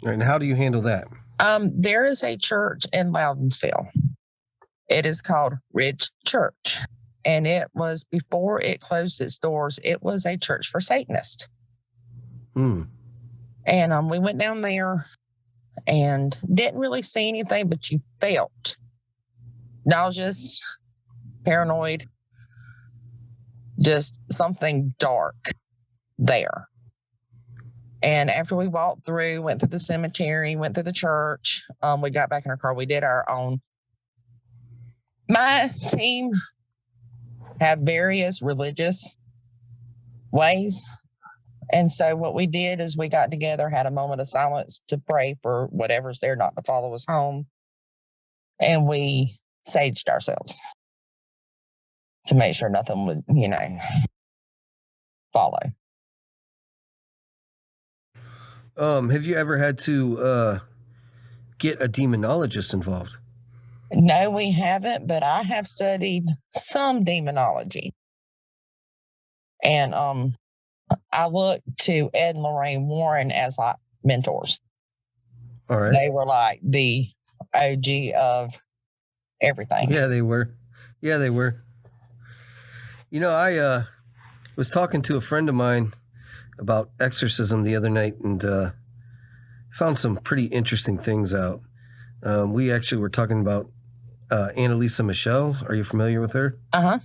And how do you handle that? There is a church in Loudonsville. It is called Ridge Church. And it was, before it closed its doors, it was a church for Satanists. And we went down there and didn't really see anything, but you felt nauseous, paranoid, just something dark there. And after we walked through, went through the cemetery, went through the church, we got back in our car. We did our own. My team have various religious ways. And so what we did is we got together, had a moment of silence to pray for whatever's there not to follow us home. And we saged ourselves to make sure nothing would, follow. Have you ever had to get a demonologist involved? No, we haven't, but I have studied some demonology. And I look to Ed and Lorraine Warren as like mentors. All right. They were like the OG of everything. Yeah, they were. I was talking to a friend of mine about exorcism the other night and found some pretty interesting things out. We actually were talking about Annalisa Michelle. Are you familiar with her? Uh-huh.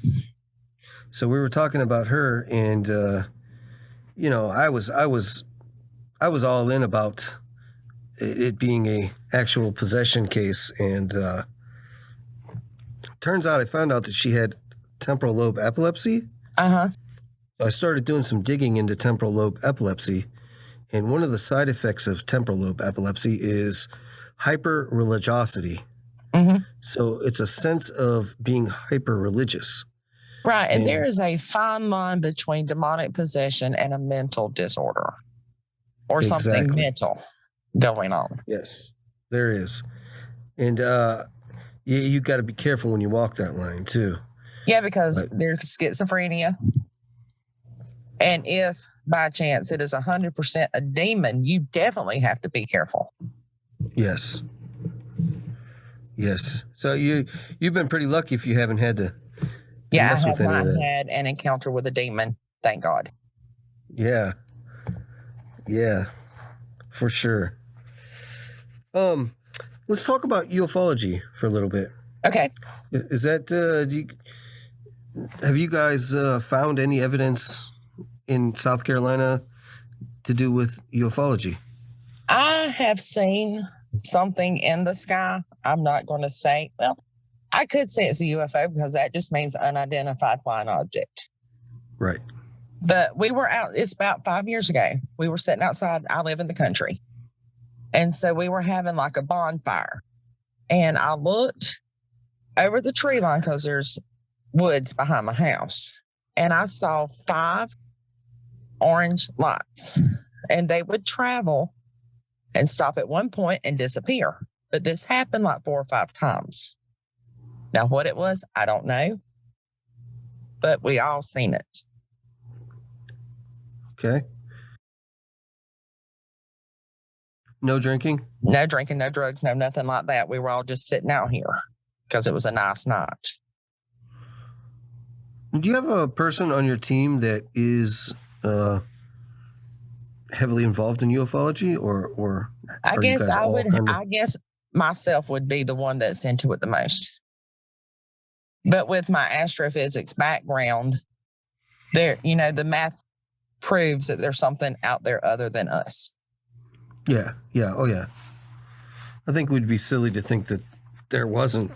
So we were talking about her, and I was all in about it being a actual possession case, and turns out I found out that she had temporal lobe epilepsy. Uh-huh. So I started doing some digging into temporal lobe epilepsy, and one of the side effects of temporal lobe epilepsy is hyper religiosity. Mm-hmm. So it's a sense of being hyper religious. Right. And there is a fine line between demonic possession and a mental disorder or something mental going on. Yes, there is. And you got to be careful when you walk that line, too. Yeah, because there's schizophrenia. And if by chance it is 100% a demon, you definitely have to be careful. Yes. Yes. So you've been pretty lucky if you haven't had to mess with any of that. I have not had an encounter with a demon, thank God. Yeah. Yeah, for sure. Let's talk about ufology for a little bit. Okay. Is that have you guys found any evidence in South Carolina to do with ufology? I have seen something in the sky. I'm not going to say, well, I could say it's a UFO because that just means unidentified flying object. Right. But we were out, it's about 5 years ago. We were sitting outside. I live in the country. And so we were having like a bonfire. And I looked over the tree line because there's woods behind my house. And I saw 5 orange lights. And they would travel and stop at one point and disappear. But this happened like 4 or 5 times. Now, what it was, I don't know. But we all seen it. Okay. No drinking? No drinking, no drugs, no nothing like that. We were all just sitting out here because it was a nice night. Do you have a person on your team that is heavily involved in ufology, or I guess I guess myself would be the one that's into it the most. But with my astrophysics background, there, the math proves that there's something out there other than us. Yeah. Oh, yeah. I think we'd be silly to think that there wasn't.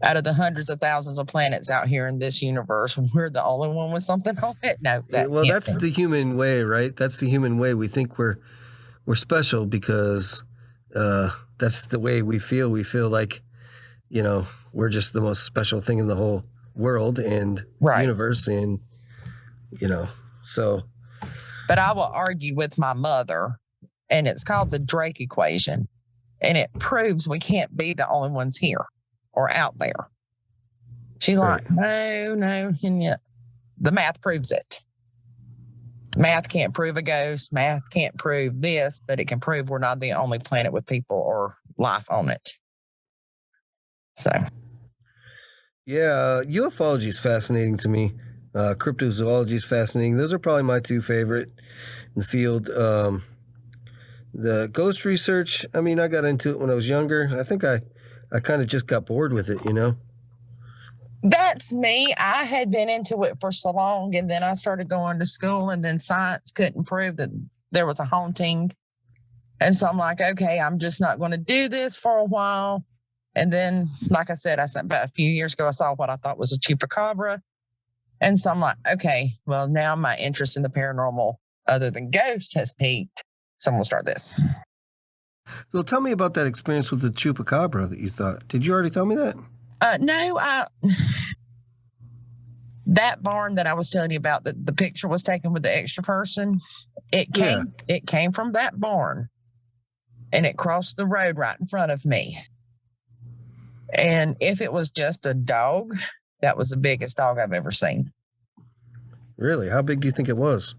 Out of the hundreds of thousands of planets out here in this universe, we're the only one with something on it? No. That's the human way, right? That's the human way. We think we're special because that's the way we feel. We feel like, we're just the most special thing in the whole world and universe. And, so. But I will argue with my mother, and it's called the Drake equation. And it proves we can't be the only ones here or out there. She's like, no. And yet the math proves it. Math can't prove a ghost. Math can't prove this, but it can prove we're not the only planet with people or life on it. So. Yeah, ufology is fascinating to me. Cryptozoology is fascinating. Those are probably my 2 favorite in the field. The ghost research, I got into it when I was younger. I think I kind of just got bored with it, That's me. I had been into it for so long, and then I started going to school, and then science couldn't prove that there was a haunting. And so I'm like, okay, I'm just not going to do this for a while. And then, like I said, about a few years ago, I saw what I thought was a chupacabra. And so I'm like, okay, well, now my interest in the paranormal, other than ghosts, has peaked. So I'm going to start this. Well, tell me about that experience with the chupacabra that you thought. Did you already tell me that? No, that barn that I was telling you about, that the picture was taken with the extra person, it came from that barn, and it crossed the road right in front of me. And if it was just a dog, that was the biggest dog I've ever seen. Really? How big do you think it was?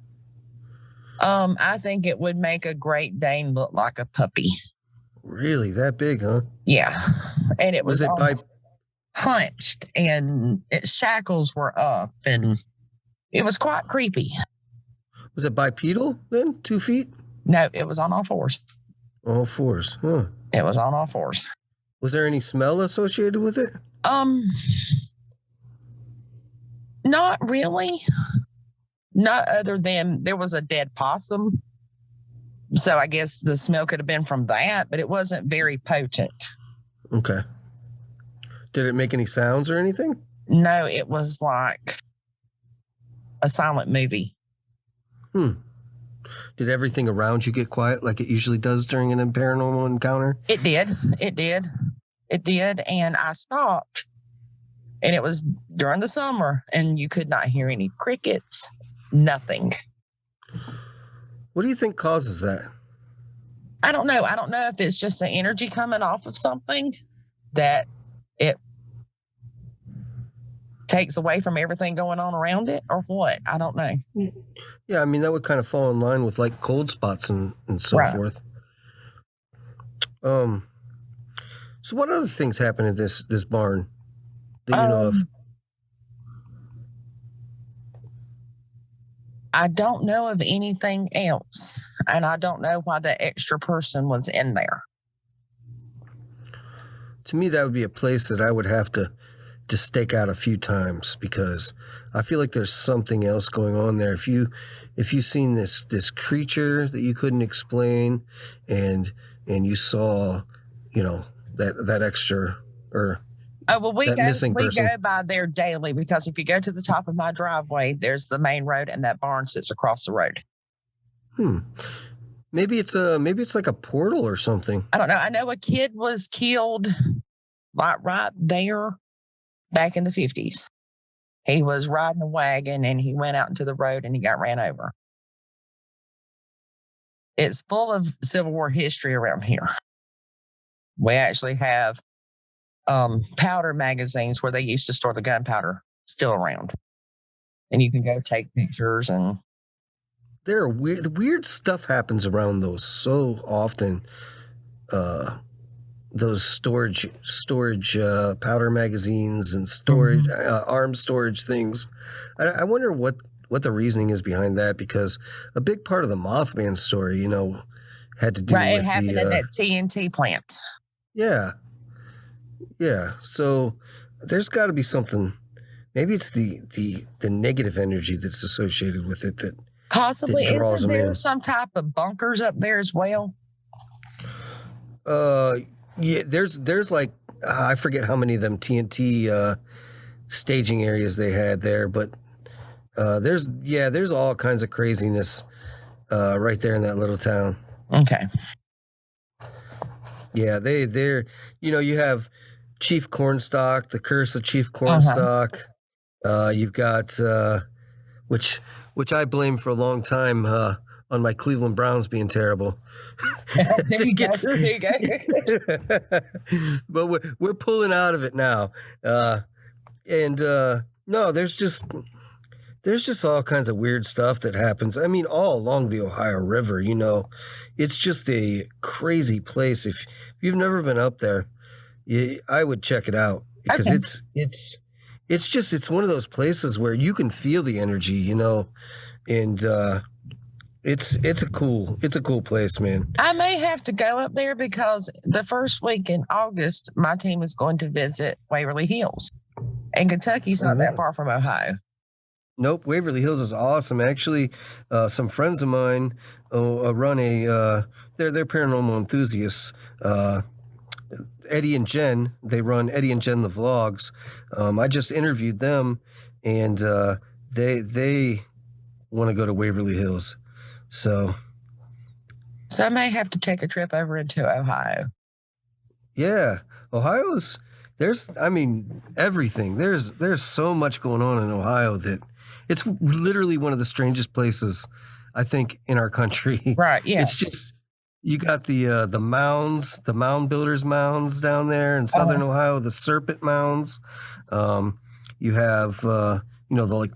I think it would make a Great Dane look like a puppy. Really? That big, huh? Yeah. And it was hunched, and its shackles were up, and it was quite creepy. Was it bipedal then? 2 feet? No, it was on all 4s. All 4s, huh? It was on all 4s. Was there any smell associated with it? Not really. Not other than there was a dead possum. So I guess the smell could have been from that, but it wasn't very potent. Okay. Did it make any sounds or anything? No, it was like a silent movie. Did everything around you get quiet like it usually does during an paranormal encounter? It did. And I stopped. And it was during the summer, and you could not hear any crickets, nothing. What do you think causes that? I don't know. I don't know if it's just the energy coming off of something that it takes away from everything going on around it or what. I don't know. Yeah, I mean, that would kind of fall in line with like cold spots and so forth. So what other things happen in this barn that you know of? I don't know of anything else, and I don't know why the extra person was in there. To me, that would be a place that I would have to stake out a few times, because I feel like there's something else going on there. If you've seen this creature that you couldn't explain, and you saw, that extra or we missing person. We go by there daily, because if you go to the top of my driveway, there's the main road, and that barn sits across the road. Maybe it's like a portal or something. I don't know. I know a kid was killed right there back in the 50s. He was riding a wagon and he went out into the road and he got ran over. It's full of Civil War history around here. We actually have powder magazines where they used to store the gunpowder still around. And you can go take pictures. And there are weird stuff happens around those so often. Those storage powder magazines and storage arms storage things. I wonder what the reasoning is behind that, because a big part of the Mothman story, had to do with it happened at that TNT plant. Yeah. So there's got to be something. Maybe it's the negative energy that's associated with it that possibly that draws isn't them there in. Some type of bunkers up there as well? Yeah, there's like I forget how many of them TNT staging areas they had there, but there's all kinds of craziness right there in that little town. Okay. Yeah, they're you have Chief Cornstalk, the Curse of Chief Cornstalk. You've got which I blame for a long time on my Cleveland Browns being terrible. There you go. But we're pulling out of it now. No, there's just all kinds of weird stuff that happens. I mean, all along the Ohio River, it's just a crazy place. If you've never been up there, I would check it out, because it's one of those places where you can feel the energy, and it's a cool place, man. I may have to go up there, because the first week in August, my team is going to visit Waverly Hills, and Kentucky's not that far from Ohio. Nope, Waverly Hills is awesome. Actually, some friends of mine run they're paranormal enthusiasts. Eddie and Jen, they run Eddie and Jen the Vlogs. I just interviewed them, and they want to go to Waverly Hills. So I may have to take a trip over into Ohio. Yeah, there's everything. There's so much going on in Ohio that it's literally one of the strangest places, I think, in our country. Right, yeah. It's just, you got the mounds, the mound builders mounds down there in southern Ohio, the serpent mounds. You have, the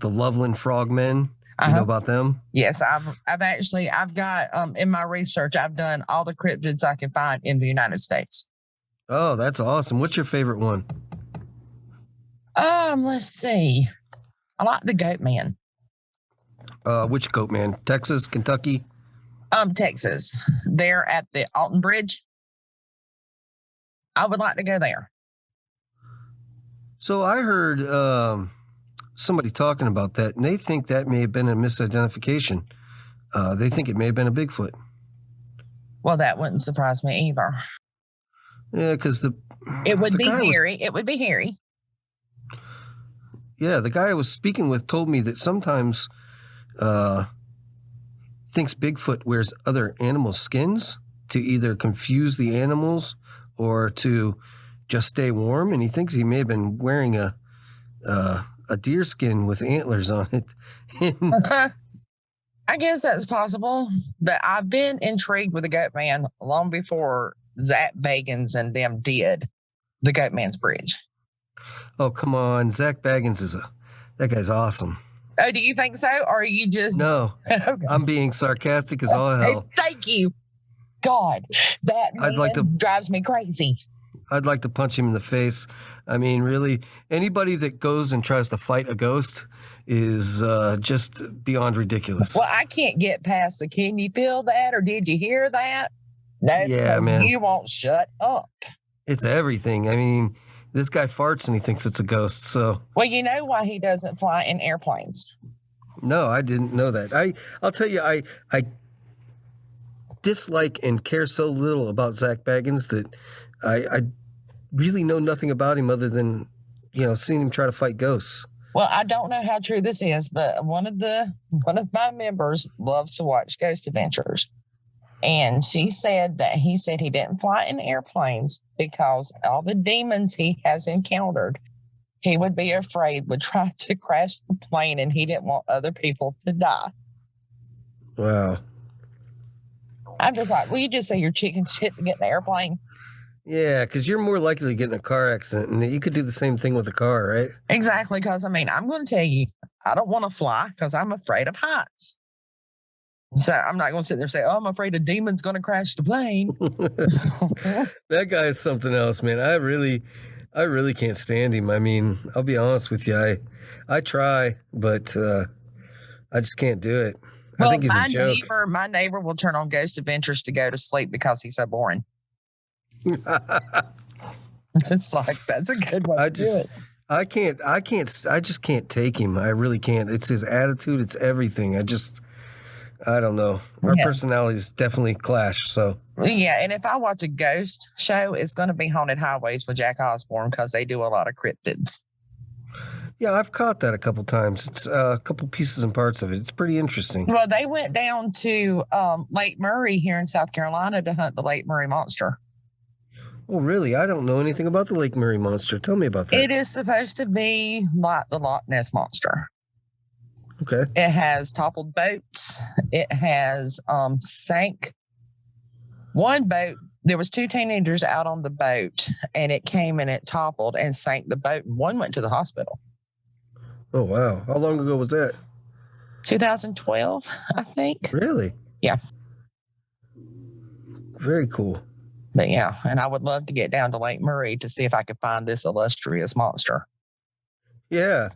Loveland frogmen. You know about them? Yes, I've got in my research, I've done all the cryptids I can find in the United States. Oh, that's awesome. What's your favorite one? Let's see. I like the goat man. Which goat man? Texas, Kentucky? Texas. They're at the Alton Bridge. I would like to go there. So I heard somebody talking about that, and they think that may have been a misidentification. They think it may have been a Bigfoot. Well, that wouldn't surprise me either. Yeah, because it would be hairy. It would be hairy. Yeah, the guy I was speaking with told me that sometimes thinks Bigfoot wears other animal skins to either confuse the animals or to just stay warm. And he thinks he may have been wearing a deer skin with antlers on it. I guess that's possible, but I've been intrigued with the Goat Man long before Zach Bagans and them did the Goat Man's Bridge. Oh, come on. Zach Baggins that guy's awesome. Oh, do you think so? Or are you just... No, Okay. I'm being sarcastic as all hell. Thank you. God, that man drives me crazy. I'd like to punch him in the face. I mean, really, anybody that goes and tries to fight a ghost is just beyond ridiculous. Well, I can't get past the, can you feel that? Or did you hear that? No, Yeah, man. You won't shut up. It's everything. I mean, this guy farts and he thinks it's a ghost. So, Well, you know why he doesn't fly in airplanes? no, I didn't know that. I'll tell you, I dislike and care so little about Zach Baggins that I really know nothing about him other than, seeing him try to fight ghosts. Well, I don't know how true this is, but one of my members loves to watch Ghost Adventures. And he said he didn't fly in airplanes because all the demons he has encountered, he would be afraid would try to crash the plane, and he didn't want other people to die. Wow. I'm just like, will you just say you're chicken shit to get in an airplane? Yeah, because you're more likely to get in a car accident, and you could do the same thing with a car, right? Exactly, because I'm going to tell you, I don't want to fly because I'm afraid of heights. So I'm not going to sit there and say, oh, I'm afraid a demon's going to crash the plane. That guy is something else, man. I really can't stand him. I mean, I'll be honest with you. I try, but I just can't do it. Well, I think he's a joke. My neighbor will turn on Ghost Adventures to go to sleep because he's so boring. It's like, that's a good way to do it. I just can't take him. I really can't. It's his attitude. It's everything. I don't know. Our personalities definitely clash. So yeah, and if I watch a ghost show, it's going to be Haunted Highways with Jack Osborne because they do a lot of cryptids. yeah, I've caught that a couple times. It's a couple pieces and parts of it. It's pretty interesting. Well, they went down to Lake Murray here in South Carolina to hunt the Lake Murray monster. Oh, really? I don't know anything about the Lake Murray monster. Tell me about that. It is supposed to be like the Loch Ness monster. Okay. It has toppled boats. It has sank one boat. There was 2 teenagers out on the boat, and it came and it toppled and sank the boat. And one went to the hospital. Oh, wow. How long ago was that? 2012, I think. Really? Yeah. Very cool. But yeah, and I would love to get down to Lake Murray to see if I could find this illustrious monster. Yeah,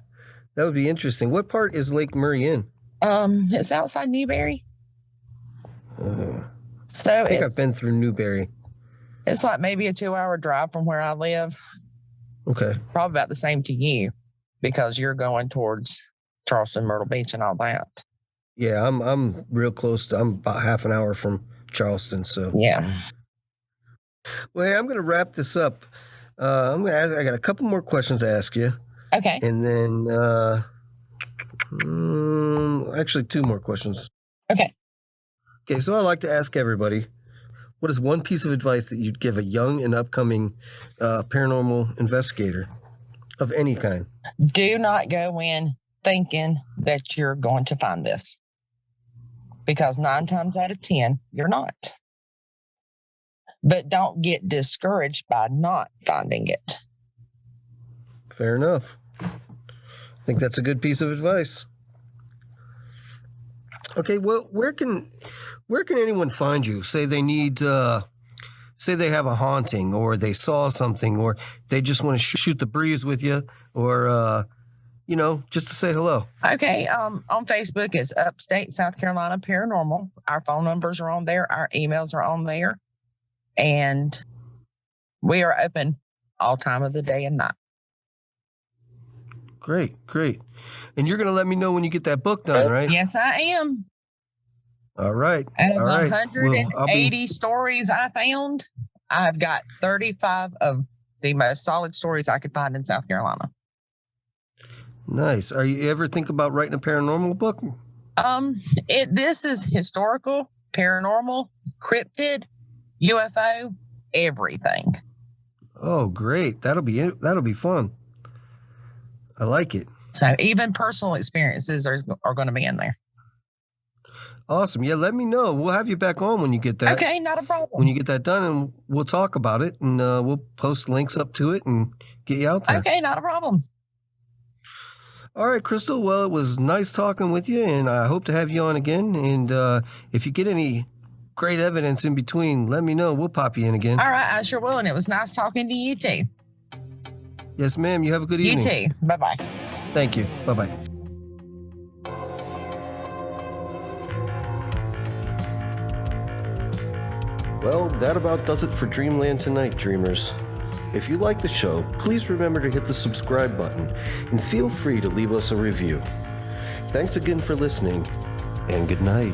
that would be interesting. What part is Lake Murray in? It's outside Newberry. So I think I've been through Newberry. It's like maybe a 2-hour drive from where I live. Okay. Probably about the same to you because you're going towards Charleston, Myrtle Beach and all that. Yeah, I'm real close to, I'm about half an hour from Charleston, so. Yeah. Well, hey, I'm going to wrap this up. I got a couple more questions to ask you. Okay. And then, actually 2 more questions. Okay. Okay, so I like to ask everybody, what is one piece of advice that you'd give a young and upcoming paranormal investigator of any kind? Do not go in thinking that you're going to find this. Because 9 times out of 10, you're not. But don't get discouraged by not finding it. Fair enough. I think that's a good piece of advice. Okay, well, where can anyone find you? Say they need, say they have a haunting, or they saw something, or they just want to shoot the breeze with you, or just to say hello. Okay, on Facebook it's Upstate South Carolina Paranormal. Our phone numbers are on there. Our emails are on there. And we are open all time of the day and night. Great. And you're going to let me know when you get that book done, right? Yes, I am. All right. Out of all right. 180 stories I found, I've got 35 of the most solid stories I could find in South Carolina. Nice. Are you ever think about writing a paranormal book? This is historical, paranormal, cryptid, UFO, everything. Oh, great. That'll be fun. I like it. So even personal experiences are going to be in there. Awesome. Yeah, let me know. We'll have you back on when you get that. Okay, not a problem. When you get that done, and we'll talk about it, and we'll post links up to it and get you out there. Okay, not a problem. All right, Crystal. Well, it was nice talking with you, and I hope to have you on again. And if you get any great evidence in between, let me know. We'll pop you in again. All right, I sure will. And it was nice talking to you too. Yes, ma'am. You have a good evening. You too. Bye-bye. Thank you. Bye-bye. Well, that about does it for Dreamland tonight, dreamers. If you like the show, please remember to hit the subscribe button and feel free to leave us a review. Thanks again for listening, and good night.